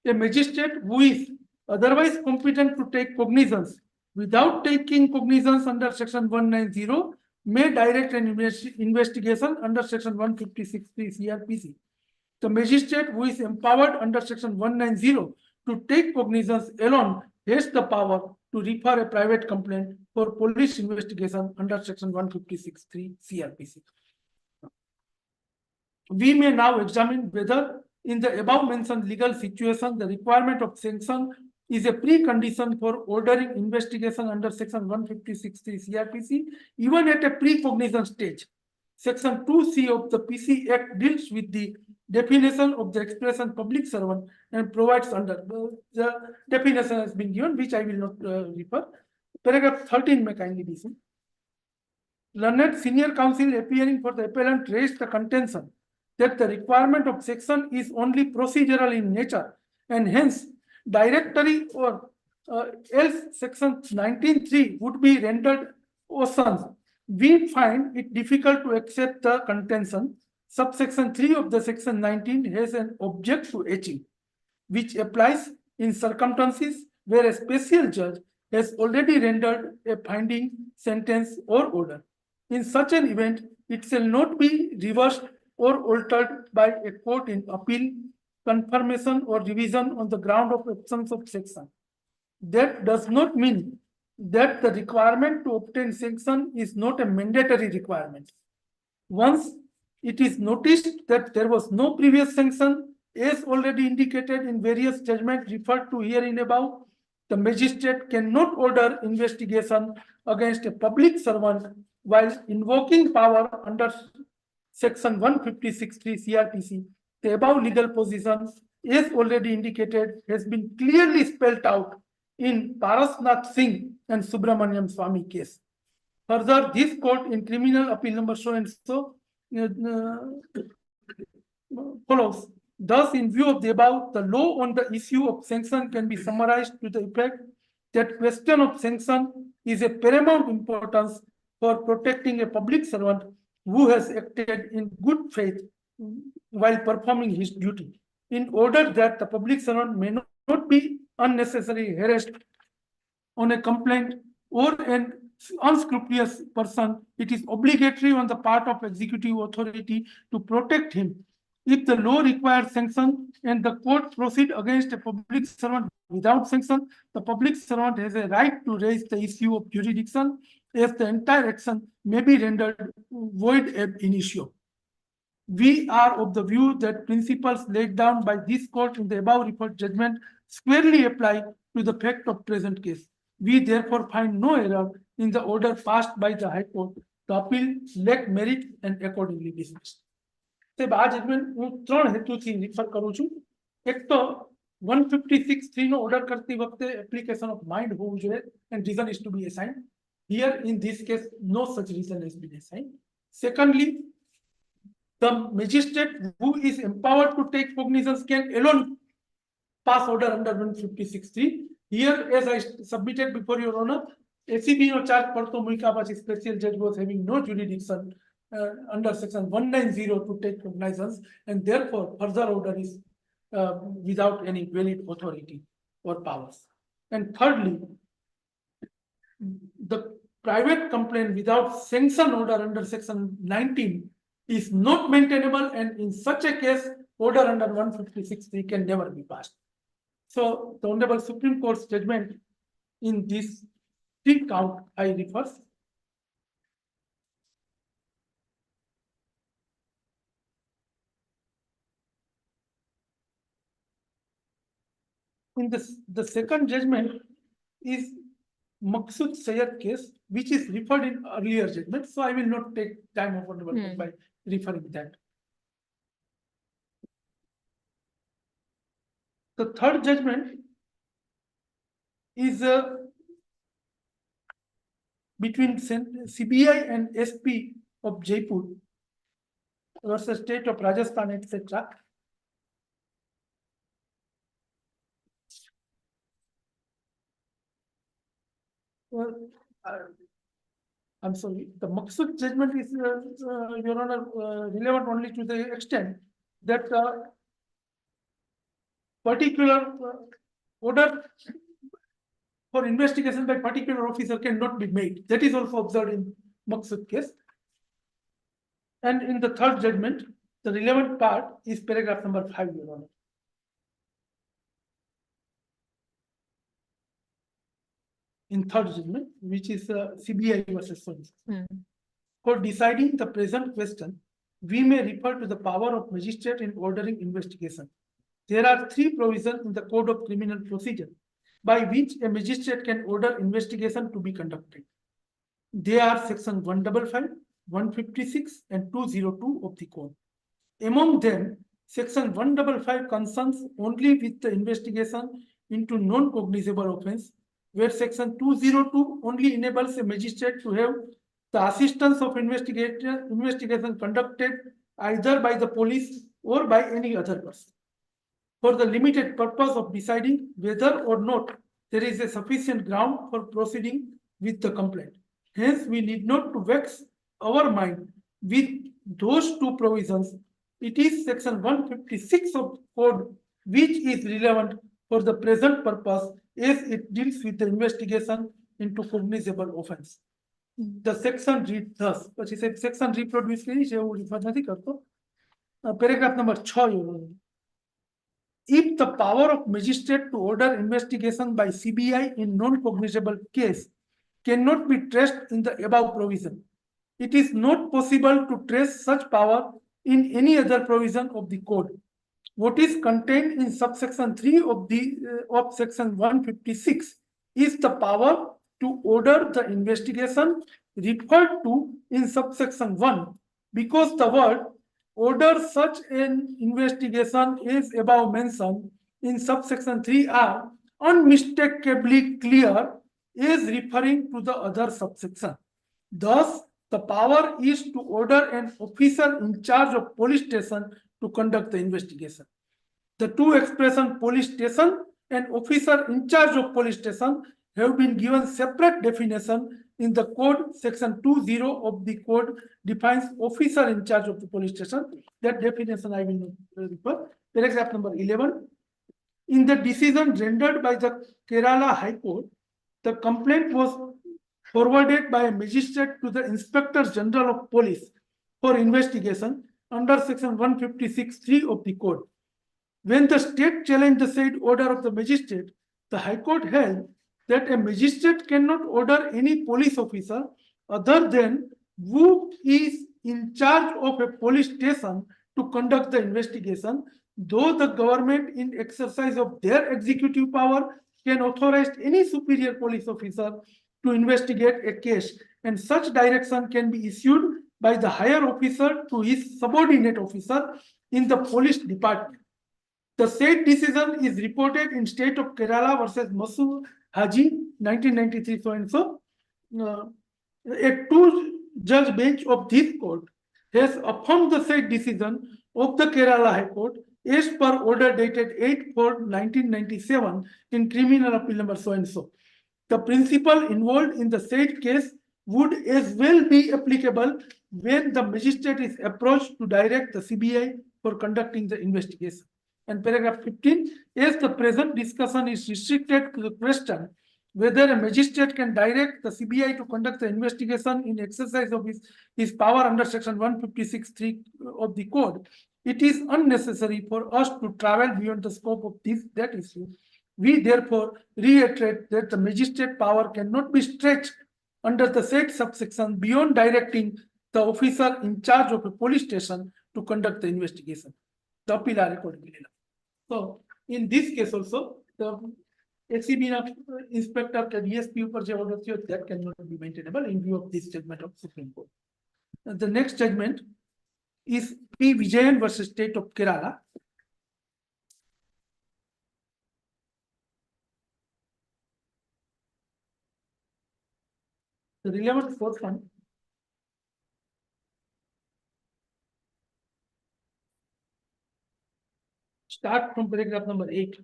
A magistrate who is otherwise competent to take cognizance without taking cognizance under section 190 may direct an investigation under section 156(3) CRPC. The magistrate who is empowered under section 190 to take cognizance alone has the power to refer a private complaint for police investigation under section 156(3) CRPC. We may now examine whether in the above mentioned legal situation, the requirement of sanction is a precondition for ordering investigation under section 156(3) CRPC, even at a pre-cognizance stage. Section 2C of the PC Act deals with the definition of the expression public servant and provides under the definition has been given, which I will not refer. Paragraph 13 may kindly be seen. Learned senior counsel appearing for the appellant raised the contention that the requirement of section is only procedural in nature, and hence directory or else section 19(3) would be rendered oceans. We find it difficult to accept the contention. Subsection 3 of the section 19 has an object to achieve, which applies in circumstances where a special judge has already rendered a finding, sentence, or order. In such an event, it shall not be reversed or altered by a court in appeal, confirmation, or revision on the ground of absence of section. That does not mean that the requirement to obtain sanction is not a mandatory requirement. Once it is noticed that there was no previous sanction, as already indicated in various judgments referred to herein above, the magistrate cannot order investigation against a public servant while invoking power under section 156(3) CRPC. The above legal position, as already indicated, has been clearly spelled out in Parasnath Singh and Subramaniam Swamy case. Further, this court in criminal appeal number so and so follows. Thus, in view of the above, the law on the issue of sanction can be summarized to the effect that question of sanction is a paramount importance for protecting a public servant who has acted in good faith while performing his duty, in order that the public servant may not be unnecessarily harassed on a complaint or an unscrupulous person. It is obligatory on the part of executive authority to protect him. If the law requires sanction and the court proceed against a public servant without sanction, the public servant has a right to raise the issue of jurisdiction, as the entire action may be rendered void ab initio. We are of the view that principles laid down by this court in the above referred judgment squarely apply to the fact of present case. We therefore find no error in the order passed by the High Court. The appeal lacked merit and accordingly dismissed. સાહેબ આ judgement હું ત્રણ હેતુથી refer કરું છું. એક તો 156(3) નો order કરતી વખતે એપ્લિકેશન ઓફ માઇન્ડ હોવું જોઈએ and reason is to be assigned. Here in this case no such reason has been assigned. Secondly, the magistrate who is empowered to take cognizance can alone pass order under 156(3). Here, as I submitted before your honor, ACB no charge પડતો મૂક્યા પછી special judge was having no jurisdiction under section 190 to take cognizance, and therefore further order is without any valid authority or powers. And thirdly, the private complaint without sanction order under section 19 is not maintainable, and in such a case order under 156(3) can never be passed. So the Honorable Supreme Court's judgment in this 3 count I refer. In the second judgment is Maqsood Sayyed case, which is referred in earlier judgment. So I will not take time of Honorable Court by referring that. The third judgment is between CBI and SP of Jaipur versus state of Rajasthan, etc. Well, I'm sorry, the Maqsood judgment is, Your Honor, relevant only to the extent that particular order for investigation by particular officer cannot be made. That is also observed in Maqsood case. And in the third judgment, the relevant part is paragraph number 5, Your Honor. In third judgment, which is CBI versus Sons. For deciding the present question, we may refer to the power of magistrate in ordering investigation. There are 3 provisions in the Code of Criminal Procedure by which a magistrate can order investigation to be conducted. They are section 155, 156, and 202 of the Code. Among them, section 155 concerns only with the investigation into non-cognizable offense, where section 202 only enables a magistrate to have the assistance of investigation conducted either by the police or by any other person, for the limited purpose of deciding whether or not there is a sufficient ground for proceeding with the complaint. Hence, we need not to vex our mind with those 2 provisions. It is section 156 of Code which is relevant for the present purpose, as it deals with the investigation into cognizable offense. The section reads thus. પછી section reproduce કરી છે, હું refer નથી કરતો. Paragraph number 6. If the power of magistrate to order investigation by CBI in non-cognizable case cannot be traced in the above provision, it is not possible to trace such power in any other provision of the Code. What is contained in subsection 3 of section 156 is the power to order the investigation referred to in subsection 1, because the word order such an investigation is above mentioned in subsection 3 are unmistakably clear as referring to the other subsection. Thus, the power is to order an officer in charge of police station to conduct the investigation. The 2 expressions police station and officer in charge of police station have been given separate definition in the Code. Section 20 of the Code defines officer in charge of the police station. That definition I will refer. Paragraph number 11. In the decision rendered by the Kerala High Court, the complaint was forwarded by a magistrate to the Inspector General of Police for investigation under section 156(3) of the Code. When the state challenged the said order of the magistrate, the High Court held that a magistrate cannot order any police officer other than who is in charge of a police station to conduct the investigation, though the government in exercise of their executive power can authorize any superior police officer to investigate a case, and such direction can be issued by the higher officer to his subordinate officer in the police department. The said decision is reported in State of Kerala versus Masood Haji, 1993, so and so. A 2-judge bench of this court has affirmed the said decision of the Kerala High Court as per order dated 8/4/1997 in criminal appeal number so and so. The principle involved in the said case would as well be applicable when the magistrate is approached to direct the CBI for conducting the investigation. And paragraph 15, as the present discussion is restricted to the question whether a magistrate can direct the CBI to conduct the investigation in exercise of his power under section 156(3) of the Code, it is unnecessary for us to travel beyond the scope of that issue. We therefore reiterate that the magistrate power cannot be stretched under the said subsection beyond directing the officer in charge of a police station to conduct the investigation. The appeal are accordingly. So in this case also, the ACB inspector के DSP ऊपर जो order थी, that cannot be maintainable in view of this judgment of Supreme Court. The next judgment is P. Vijayan versus State of Kerala. The relevant fourth one start from paragraph number 8.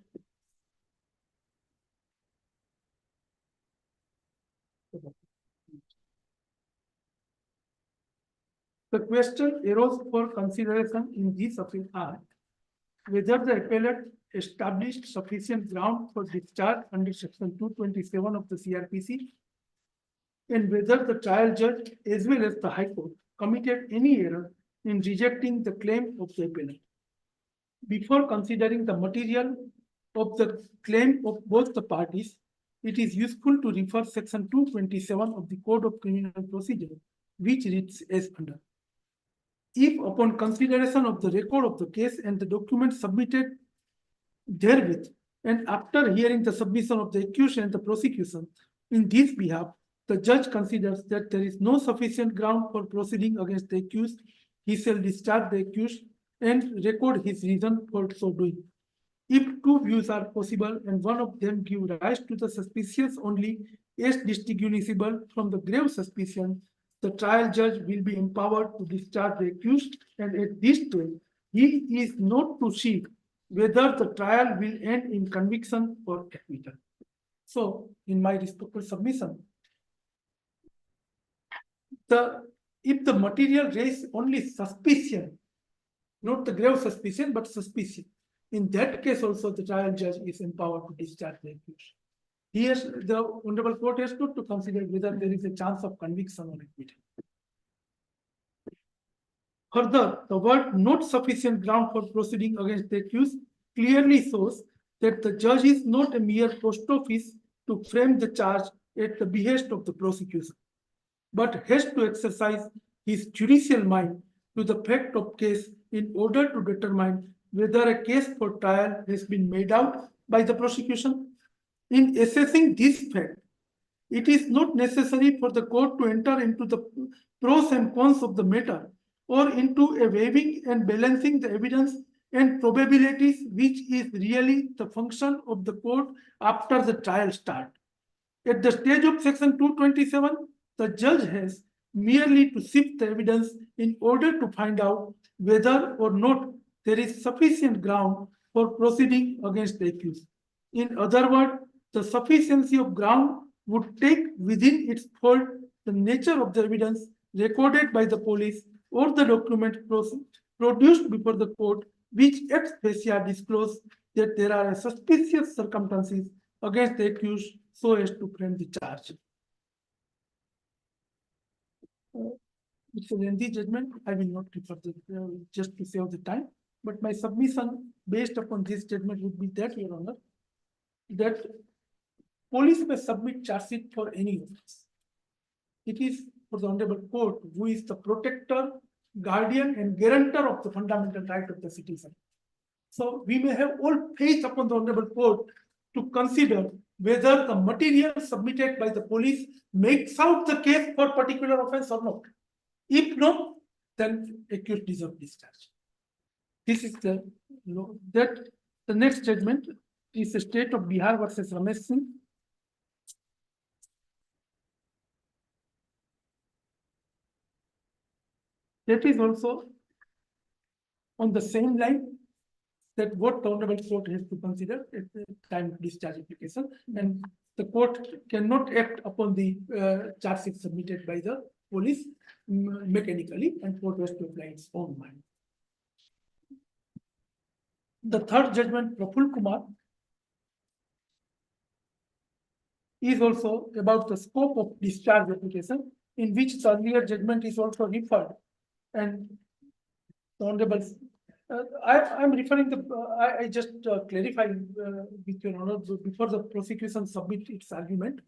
The question arose for consideration in this appeal are whether the appellate established sufficient ground for discharge under section 227 of the CRPC and whether the trial judge as well as the High Court committed any error in rejecting the claim of the appellant. Before considering the material of the claim of both the parties, it is useful to refer section 227 of the Code of Criminal Procedure, which reads as under. If upon consideration of the record of the case and the documents submitted therewith, and after hearing the submission of the accused and the prosecution, in this behalf, the judge considers that there is no sufficient ground for proceeding against the accused, he shall discharge the accused and record his reason for so doing. If two views are possible and one of them give rise to the suspicious only as distinguishable from the grave suspicion, the trial judge will be empowered to discharge the accused, and at this stage, he is not to see whether the trial will end in conviction or acquittal. So, in my respectful submission, if the material raised only suspicion, not the grave suspicion, but suspicion, in that case also the trial judge is empowered to discharge the accused. The Honorable Court has not to consider whether there is a chance of conviction or acquittal. Further, the word not sufficient ground for proceeding against the accused clearly shows that the judge is not a mere post office to frame the charge at the behest of the prosecution, but has to exercise his judicial mind to the fact of case in order to determine whether a case for trial has been made out by the prosecution. In assessing this fact, it is not necessary for the court to enter into the pros and cons of the matter or into a weighing and balancing the evidence and probabilities, which is really the function of the court after the trial start. At the stage of section 227, the judge has merely to sift the evidence in order to find out whether or not there is sufficient ground for proceeding against the accused. In other words, the sufficiency of ground would take within its fold the nature of the evidence recorded by the police or the document produced before the court, which ex facie disclose that there are suspicious circumstances against the accused so as to frame the charge. It's a lengthy judgment. I will not refer to just to save the time. But my submission based upon this judgment would be that, Your Honor, that police may submit charge sheet for any offense. It is for the Honorable Court, who is the protector, guardian, and guarantor of the fundamental right of the citizen. So we may have all faith upon the Honorable Court to consider whether the material submitted by the police makes out the case for particular offense or not. If not, then accused deserves discharge. This is the next judgment is the State of Bihar versus Ramesh Singh. That is also on the same line that what the Honorable Court has to consider at the time of discharge application, and the court cannot act upon the charge sheet submitted by the police mechanically, and court has to apply its own mind. The third judgment, Praful Kumar, is also about the scope of discharge application, in which the earlier judgment is also referred, and the Honorable I'm referring the, I just clarify with your honor before the prosecution submit its argument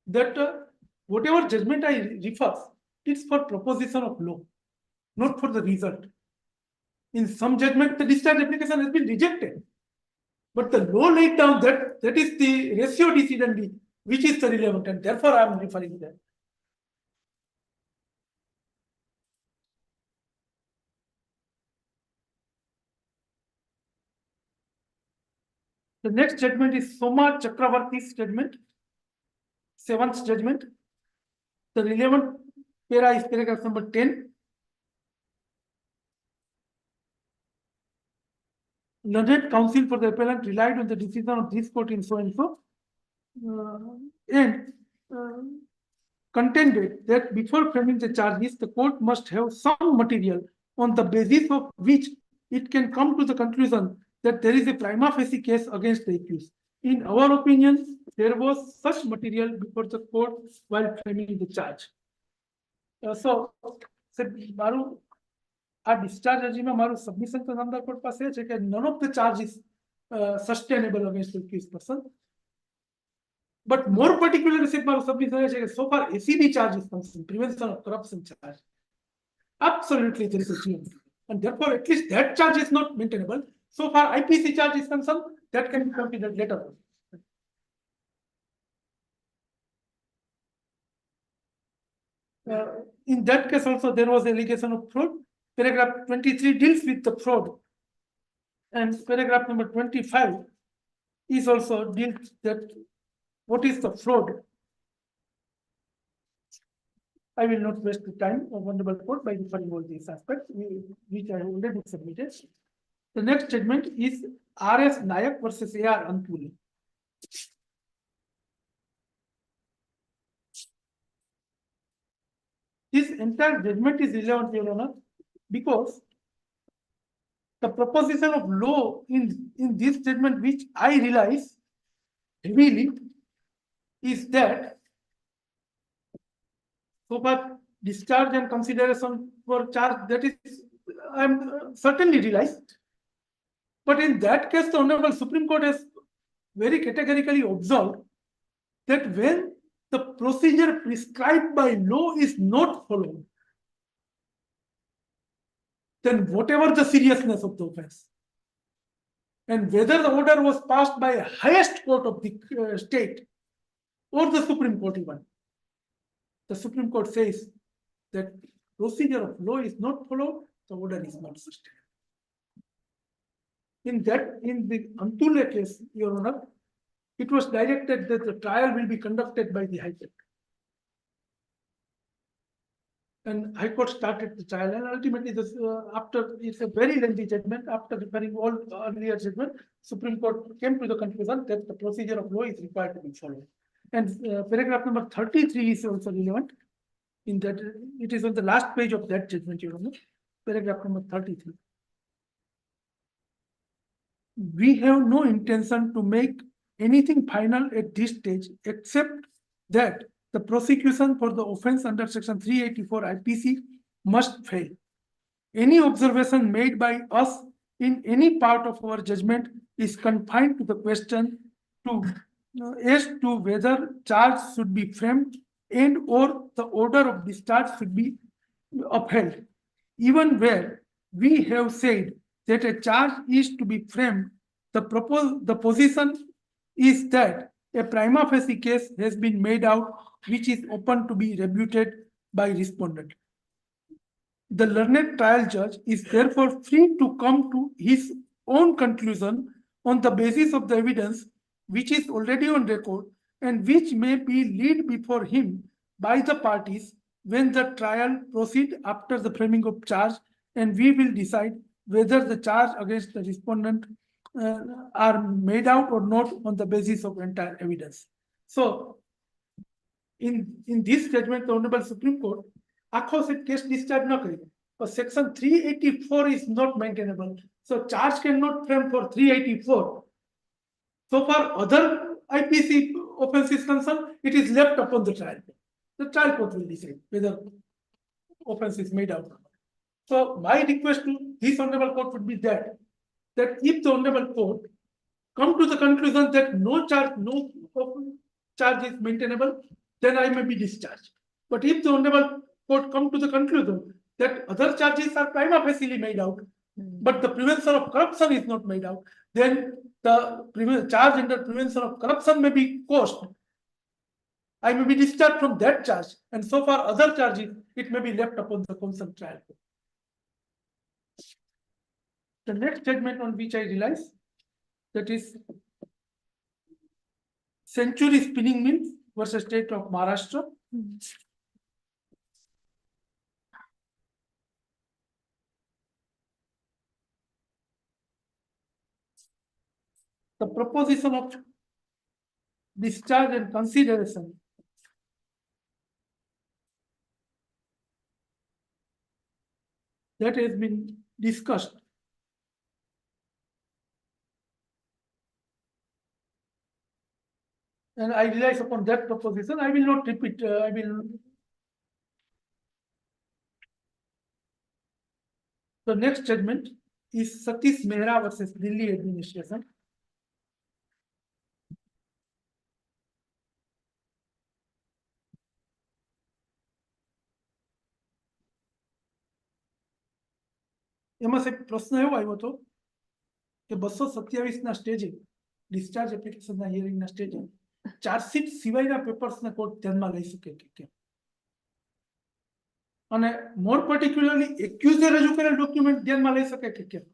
that whatever judgment I refer, it's for proposition of law, not for the result. In some judgment, the discharge application has been rejected, but the law laid down that is the ratio decidendi, which is the relevant, and therefore I am referring to that. The next judgment is Soma Chakravarti's judgment, seventh judgment. The relevant para is paragraph number 10. Learned counsel for the appellant relied on the decision of this court in so and so, and contended that before framing the charges, the court must have some material on the basis of which it can come to the conclusion that there is a prima facie case against the accused. In our opinion, there was such material before the court while framing the charge. So, Maru, our discharge regime, Maru submission to Namdar court pass none of the charge is sustainable against the accused person. But more particularly, so far ACB charge is concerned, prevention of corruption charge. Absolutely, there is a change. And therefore, at least that charge is not maintainable. So far, IPC charge is concerned, that can be considered later. In that case, also, there was allegation of fraud. Paragraph 23 deals with the fraud. And paragraph number 25 is also deals that what is the fraud. I will not waste the time of honorable court by referring all these aspects, which I have already submitted. The next judgment is R.S. Nayak versus A.R. Antuli. This entire judgment is relevant, Your Honor, because the proposition of law in this judgment, which I realize heavily, is that so far discharge and consideration for charge, that is, I am certainly realized. But in that case, the Honorable Supreme Court has very categorically observed that when the procedure prescribed by law is not followed, then whatever the seriousness of the offense, and whether the order was passed by a highest court of the state or the Supreme Court even, the Supreme Court says that procedure of law is not followed, the order is not sustained. In the Antule case, Your Honor, it was directed that the trial will be conducted by the High Court. And High Court started the trial, and ultimately, this, after it's a very lengthy judgment, after referring all earlier judgment, Supreme Court came to the conclusion that the procedure of law is required to be followed. And paragraph number 33 is also relevant. In that, it is on the last page of that judgment, Your Honor. Paragraph number 33. We have no intention to make anything final at this stage, except that the prosecution for the offense under section 384 IPC must fail. Any observation made by us in any part of our judgment is confined to the question as to whether charge should be framed and or the order of discharge should be upheld. Even where we have said that a charge is to be framed, the position is that a prima facie case has been made out which is open to be rebutted by respondent. The learned trial judge is therefore free to come to his own conclusion on the basis of the evidence which is already on record and which may be laid before him by the parties when the trial proceeds after the framing of charge, and we will decide whether the charge against the respondent are made out or not on the basis of entire evidence. So, in this judgment, the Honorable Supreme Court, akho case discharge na kare. But section 384 is not maintainable. So charge cannot frame for 384. So far, other IPC offense is concerned, it is left upon the trial court. The trial court will decide whether offense is made out or not. So my request to this honorable court would be that if the honorable court come to the conclusion that no charge is maintainable, then I may be discharged. But if the honorable court come to the conclusion that other charges are prima facie made out, but the prevention of corruption is not made out, then the charge under prevention of corruption may be quashed. I may be discharged from that charge, and so far other charges, it may be left upon the concerned trial court. The next judgment on which I realize, that is Century Spinning Mills versus State of Maharashtra. The proposition of discharge and consideration that has been discussed. And I realize upon that proposition, I will not repeat, I will. The next judgment is Satish Mehra versus Delhi administration. એમાં સાહેબ પ્રશ્ન એવો આવ્યો હતો કે 227 ના સ્ટેજે discharge એપ્લિકેશનના હિયરિંગના સ્ટેજે chargesheet સિવાયના પેપર્સને કોર્ટ ધ્યાનમાં લઈ શકે કે કેમ, અને મોર પર્ટિક્યુલરલી એક્યુઝે રજૂ કરેલ ડોક્યુમેન્ટ ધ્યાનમાં લઈ શકે કે કેમ.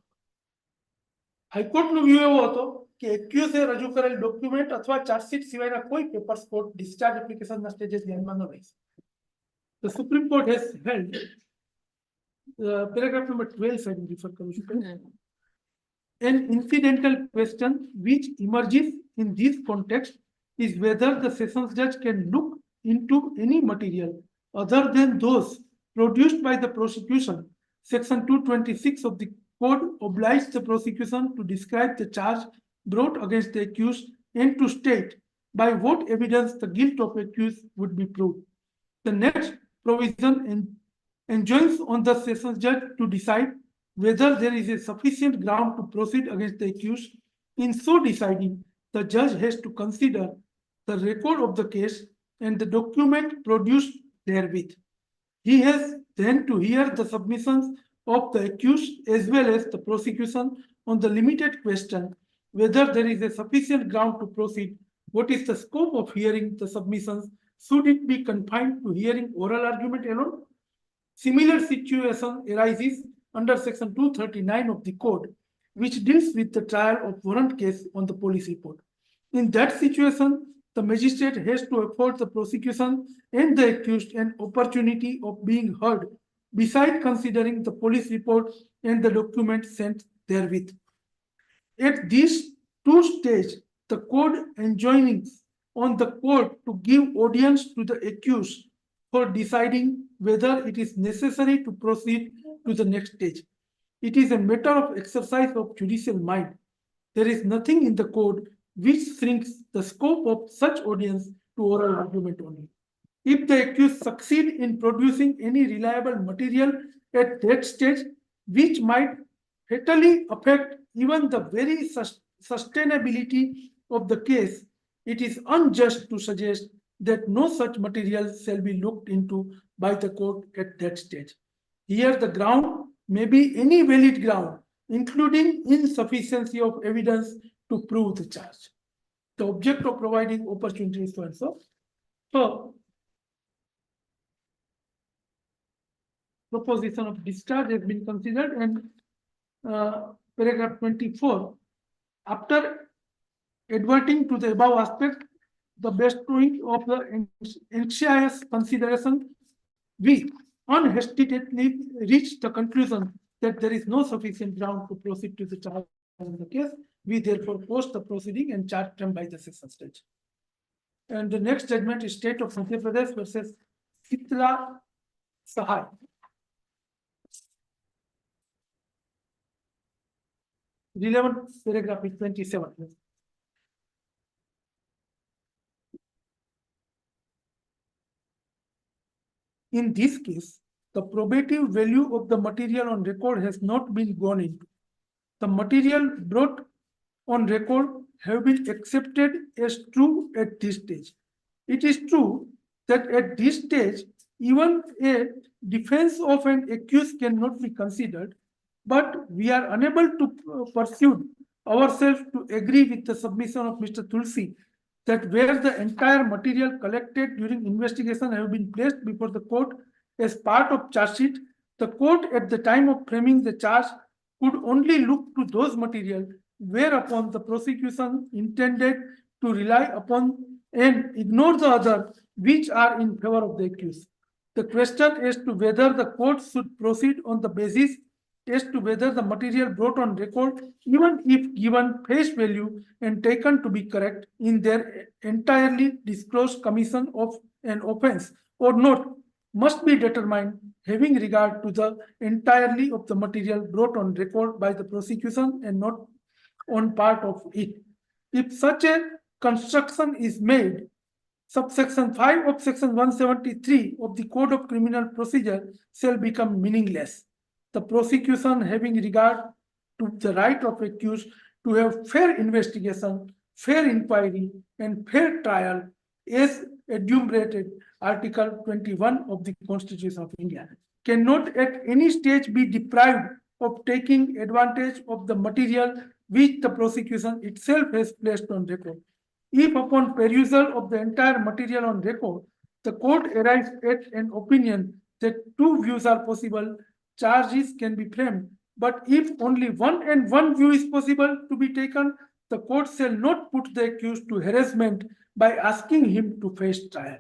હાઈકોર્ટનો વ્યૂ એવો હતો કે એક્યુઝે રજૂ કરેલ ડોક્યુમેન્ટ અથવા ચાર્જશીટ સિવાયના કોઈ પેપર્સ કોર્ટ ડિસ્ચાર્જ એપ્લિકેશનના સ્ટેજે ધ્યાનમાં ન લઈ શકે. The Supreme Court has held paragraph number 12 I will refer to. An incidental question which emerges in this context is whether the sessions judge can look into any material other than those produced by the prosecution. Section 226 of the code obliges the prosecution to describe the charge brought against the accused and to state by what evidence the guilt of accused would be proved. The next provision enjoins on the sessions judge to decide whether there is a sufficient ground to proceed against the accused. In so deciding, the judge has to consider the record of the case and the document produced therewith. He has then to hear the submissions of the accused as well as the prosecution on the limited question whether there is a sufficient ground to proceed. What is the scope of hearing the submissions? Should it be confined to hearing oral argument alone? Similar situation arises under section 239 of the code, which deals with the trial of warrant case on the police report. In that situation, the magistrate has to afford the prosecution and the accused an opportunity of being heard, beside considering the police report and the document sent therewith. At these two stages, the code enjoins on the court to give audience to the accused for deciding whether it is necessary to proceed to the next stage. It is a matter of exercise of judicial mind. There is nothing in the code which shrinks the scope of such audience to oral argument only. If the accused succeed in producing any reliable material at that stage, which might fatally affect even the very sustainability of the case, it is unjust to suggest that no such material shall be looked into by the court at that stage. Here the ground may be any valid ground, including insufficiency of evidence to prove the charge. The object of providing opportunities to answer. So, proposition of discharge has been considered, and paragraph 24, after adverting to the above aspect, the bestowing of the anxious consideration, we unhesitatingly reached the conclusion that there is no sufficient ground to proceed to the charge in the case. We therefore post the proceeding and charge them by the session stage. And the next judgment is State of Madhya Pradesh versus Chitra Sahai. Relevant paragraph is 27. In this case, the probative value of the material on record has not been gone into. The material brought on record have been accepted as true at this stage. It is true that at this stage, even a defense of an accused cannot be considered, but we are unable to pursue ourselves to agree with the submission of Mr. Tulsi that where the entire material collected during investigation have been placed before the court as part of charge sheet, the court at the time of framing the charge could only look to those material whereupon the prosecution intended to rely upon and ignore the other which are in favor of the accused. The question as to whether the court should proceed on the basis as to whether the material brought on record, even if given face value and taken to be correct in their entirely disclosed commission of an offense or not, must be determined having regard to the entirely of the material brought on record by the prosecution and not on part of it. If such a construction is made, subsection 5 of section 173 of the Code of Criminal Procedure shall become meaningless. The prosecution having regard to the right of accused to have fair investigation, fair inquiry, and fair trial as enumerated Article 21 of the Constitution of India, cannot at any stage be deprived of taking advantage of the material which the prosecution itself has placed on record. If upon perusal of the entire material on record, the court arrives at an opinion that two views are possible, charges can be framed. But if only one view is possible to be taken, the court shall not put the accused to harassment by asking him to face trial.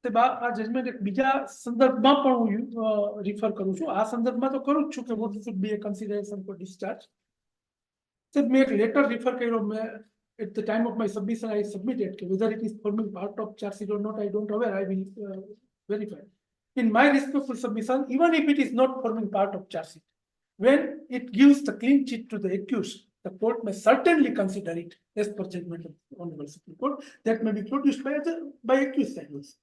આ judgement એક બીજા સંદર્ભમાં પણ હું refer કરું છું. આ સંદર્ભમાં તો કરું જ છું કે what should be a consideration for discharge. મેં એક લેટર રિફર કર્યો. મેં at the time of my submission I submitted whether it is forming part of charge sheet or not I don't aware. I will verify. In my respectful submission, even if it is not forming part of charge sheet, when it gives the clean sheet to the accused, the court may certainly consider it as per judgment of the Honorable Supreme Court that may be produced by accused side also.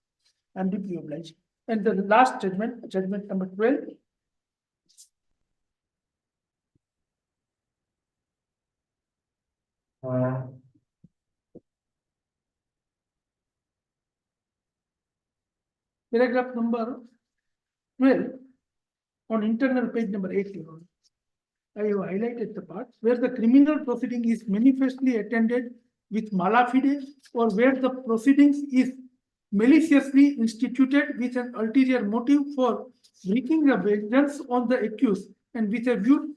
I am deeply obliged. And the last judgment, judgment number 12. Paragraph number 12 on internal page number 80. I have highlighted the part where the criminal proceeding is manifestly attended with mala fide or where the proceedings is maliciously instituted with an ulterior motive for wreaking a vengeance on the accused and with a view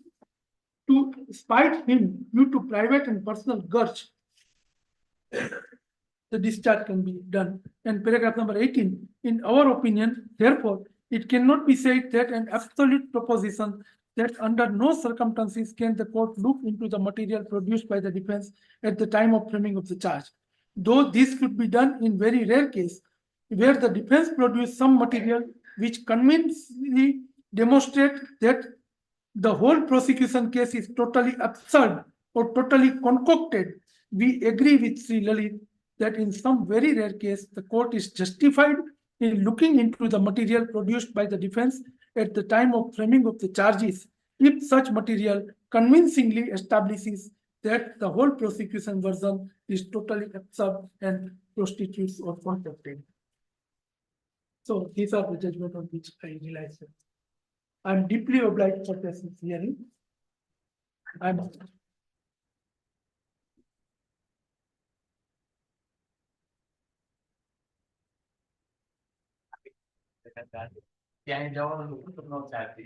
to spite him due to private and personal grudge, the discharge can be done. And paragraph number 18, in our opinion, therefore, it cannot be said that an absolute proposition that under no circumstances can the court look into the material produced by the defense at the time of framing of the charge. Though this could be done in very rare case, where the defense produced some material which convincingly demonstrate that the whole prosecution case is totally absurd or totally concocted, we agree with Sri Lalit that in some very rare case, the court is justified in looking into the material produced by the defense at the time of framing of the charges, if such material convincingly establishes that the whole prosecution version is totally absurd and prostitutes or concocted. So these are the judgment on which I realize that I am deeply obliged for this hearing. ત્યાં જવાનું ન ચાલતી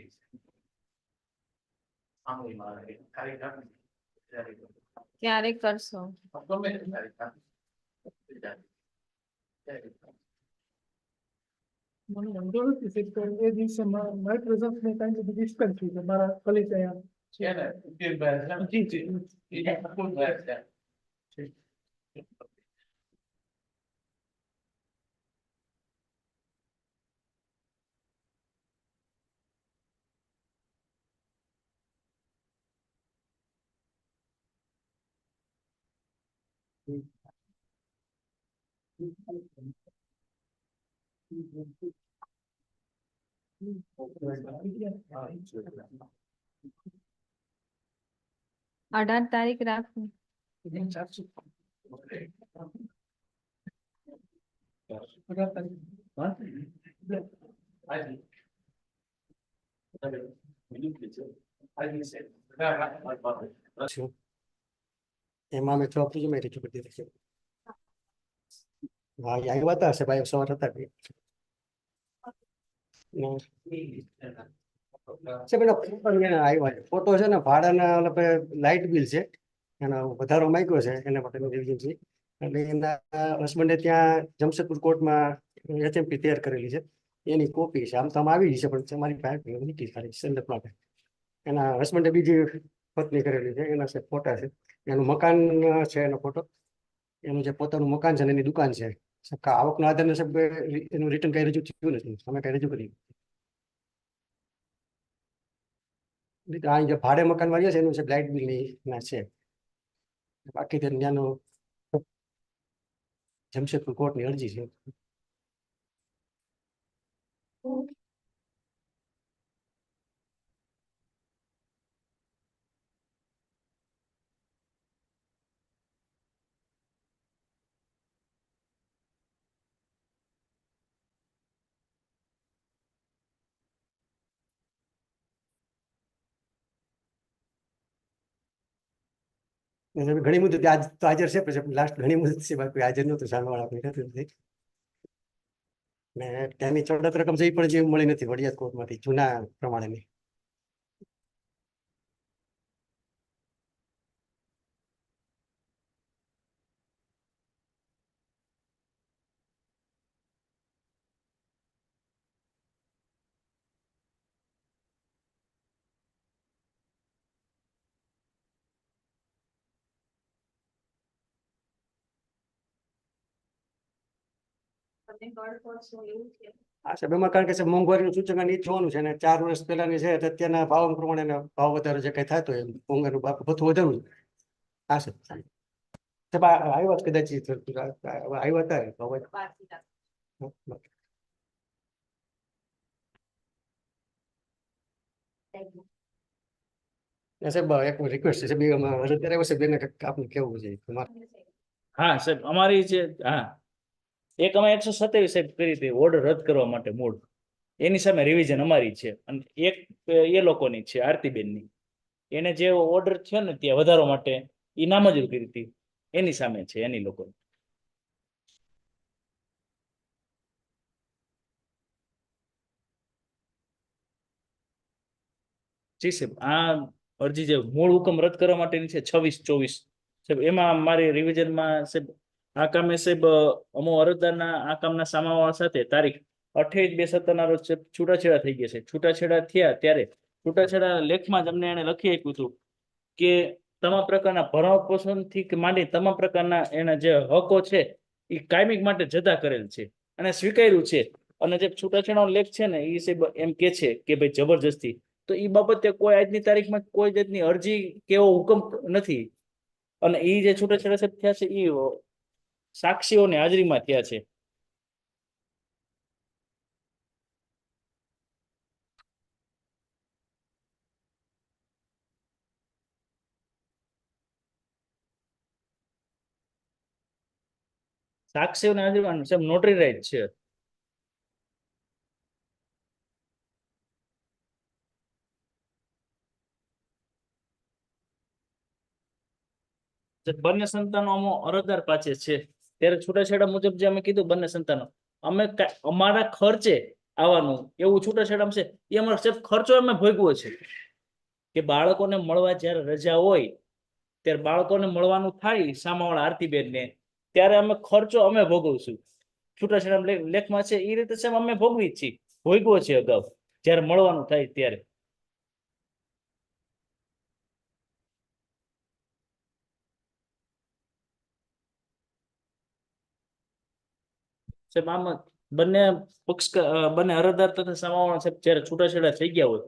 આંગળી મારે ખરેખર ક્યારે કરશો? ગમે તે તારીખ મને વાંધો નથી સાહેબ, એ દિવસે my presence may kind of be dispensed with મારા colleague અહીંયા છે ને ઉકેલભાઈ છે જી જી એ ઉકેલભાઈ છે તારીખ રાખવી. એમાં મેં થોડા પૂછ્યું મેં રજૂ કરી દીધી છે. હા એ આવ્યા હતા સાહેબ, સવાર હતા સાહેબ, એના આવ્યા છે ફોટો છે ને ભાડાના લાઇટ બિલ છે એનો વધારો માંગ્યો છે એના માટેનું રિવિઝન છે. એટલે એના હસબન્ડે ત્યાં જમશેદપુર કોર્ટમાં એચએમપી તૈયાર કરેલી છે એની કોપી છે. આમ તો આમ આવી છે પણ તમારી પાસે નીકળી ખાલી સંદર્ભ માટે. એના હસબન્ડે બીજી પત્ની કરેલી છે એના સાહેબ ફોટા છે. એનું મકાન છે એનો ફોટો, એનું જે પોતાનું મકાન છે ને એની દુકાન છે. આવકના આધારે સાહેબ એનું રિટર્ન કઈ રજૂ થયું નથી, અમે કઈ રજૂ કરી. આ જે ભાડે મકાન વાળ્યા છે એનું છે લાઇટ બિલ ના છે. બાકી તો ત્યાંનું જમશેદપુર કોર્ટની અરજી છે. ઘણી મુદત આજ તો હાજર છે પછી લાસ્ટ ઘણી મુદત છે બાકી હાજર નહોતું સામેવાળા કોઈ નથી. ને ત્યાંની ચડત રકમ છે એ પણ જે મળી નથી વડિયાદ કોર્ટમાંથી જૂના પ્રમાણેની. હા સાહેબ એમાં કારણ કે સાહેબ મોંઘવારીનું સૂચકાંક એ જોવાનું છે અને 4 વર્ષ પહેલાની છે તો અત્યારના ભાવ પ્રમાણે ભાવ વધારો જે કઈ થતો હોય મોંઘવારીનું ભથ્થું વધારવું. હા સાહેબ સાહેબ આવ્યા કદાચ આવ્યા હતા. સાહેબ એક રિક્વેસ્ટ છે સાહેબ અત્યારે સાહેબ એને આપને કેવું છે તમારે. હા સાહેબ અમારી છે. હા એક અમે 127 સાહેબ કરી હતી ઓર્ડર રદ કરવા માટે મૂળ, એની સામે રિવિઝન અમારી છે. અને એક એ લોકોની છે આરતીબેનની, એને જે ઓર્ડર થયો ને ત્યાં વધારો માટે એ નામંજૂર કરી હતી એની સામે છે એની લોકો. જી સાહેબ આ અરજી જે મૂળ હુકમ રદ કરવા માટેની છે 26-24 સાહેબ, એમાં મારી રિવિઝનમાં સાહેબ આ કામે સાહેબ અમો અરજદારના આ કામના સામાવાળા સાથે તારીખ 28/2/17 ના રોજ છૂટાછેડા થઈ ગયા છે. છૂટાછેડા થયા ત્યારે છૂટાછેડા લેખમાં જ અમને એને લખી આપ્યું હતું કે તમામ પ્રકારના ભરણ પોષણથી માંડી તમામ પ્રકારના એના જે હકો છે એ કાયમિક માટે જતા કરેલ છે અને સ્વીકાર્યું છે. અને જે છૂટાછેડાનો લેખ છે ને એ સાહેબ એમ કે છે કે ભાઈ જબરજસ્તી, તો એ બાબતે કોઈ આજની તારીખમાં કોઈ જાતની અરજી કે એવો હુકમ નથી. અને એ જે છૂટાછેડા સાહેબ થયા છે એ સાક્ષીઓની હાજરીમાં થયા છે. સાક્ષીઓની હાજરીમાં સાહેબ નોટરી રાઈટ છે. બંને સંતાનો અરજદાર પાસે છે ત્યારે છૂટાછેડા મુજબ જે અમે કીધું બંને સંતાનો અમે અમારા ખર્ચે આવવાનું એવું છૂટાછેડા છે એ અમારો સાહેબ ખર્ચો અમે ભોગવો છે કે બાળકોને મળવા જ્યારે રજા હોય ત્યારે બાળકોને મળવાનું થાય સામાવાળા આરતીબેનને ત્યારે અમે ખર્ચો અમે ભોગવશું. છૂટાછેડા લેખમાં છે એ રીતે સાહેબ અમે ભોગવી જ છીએ, ભોગવો છે અગાઉ જ્યારે મળવાનું થાય ત્યારે. સાહેબ આમાં બંને પક્ષ બંને અરજદાર તથા સામાવાળા સાહેબ જ્યારે છૂટાછેડા થઈ ગયા હોય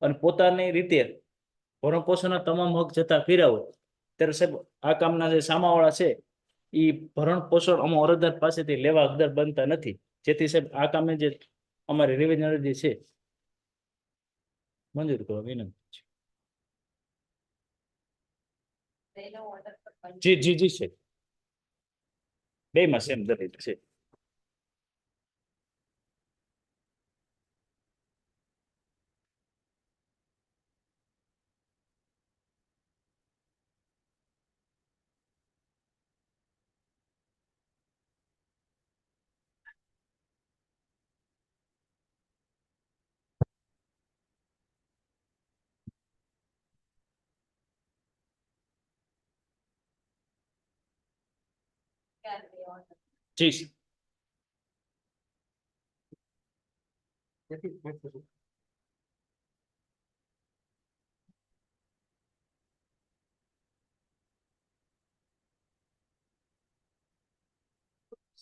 અને પોતાની રીતે ભરણ પોષણના તમામ હક જતા કર્યા હોય ત્યારે સાહેબ આ કામના જે સામાવાળા છે એ ભરણ પોષણ અમો અરજદાર પાસેથી લેવા હકદાર બનતા નથી, જેથી સાહેબ આ કામે જે અમારી રિવિઝન અરજી છે મંજૂર કરવા વિનંતી છે. જી છે, બેમાં સેમ દલીલ છે. જી સર.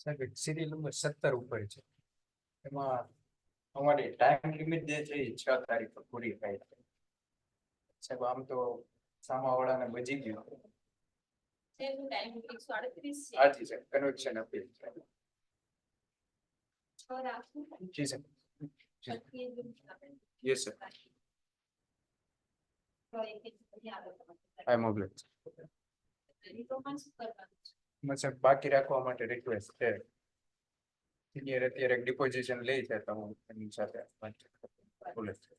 સાહેબ સિરિયલ નંબર 17 ઉપર છે, એમાં અમારી ટાઈમ લિમિટ જે છે એ 6 તારીખ પર પૂરી થાય છે. સાહેબ આમ તો સામાવાળાને બચી ગયો. હાજી સાહેબ, કન્વેક્શન અપીલ છે. જી સાહેબ. Yes sir. આઈ મોકલે સાહેબ, બાકી રાખવા માટે રિક્વેસ્ટ છે. સિનિયર અત્યારે ડિપોઝિશન લે છે, તો હું એની સાથે બોલે છે.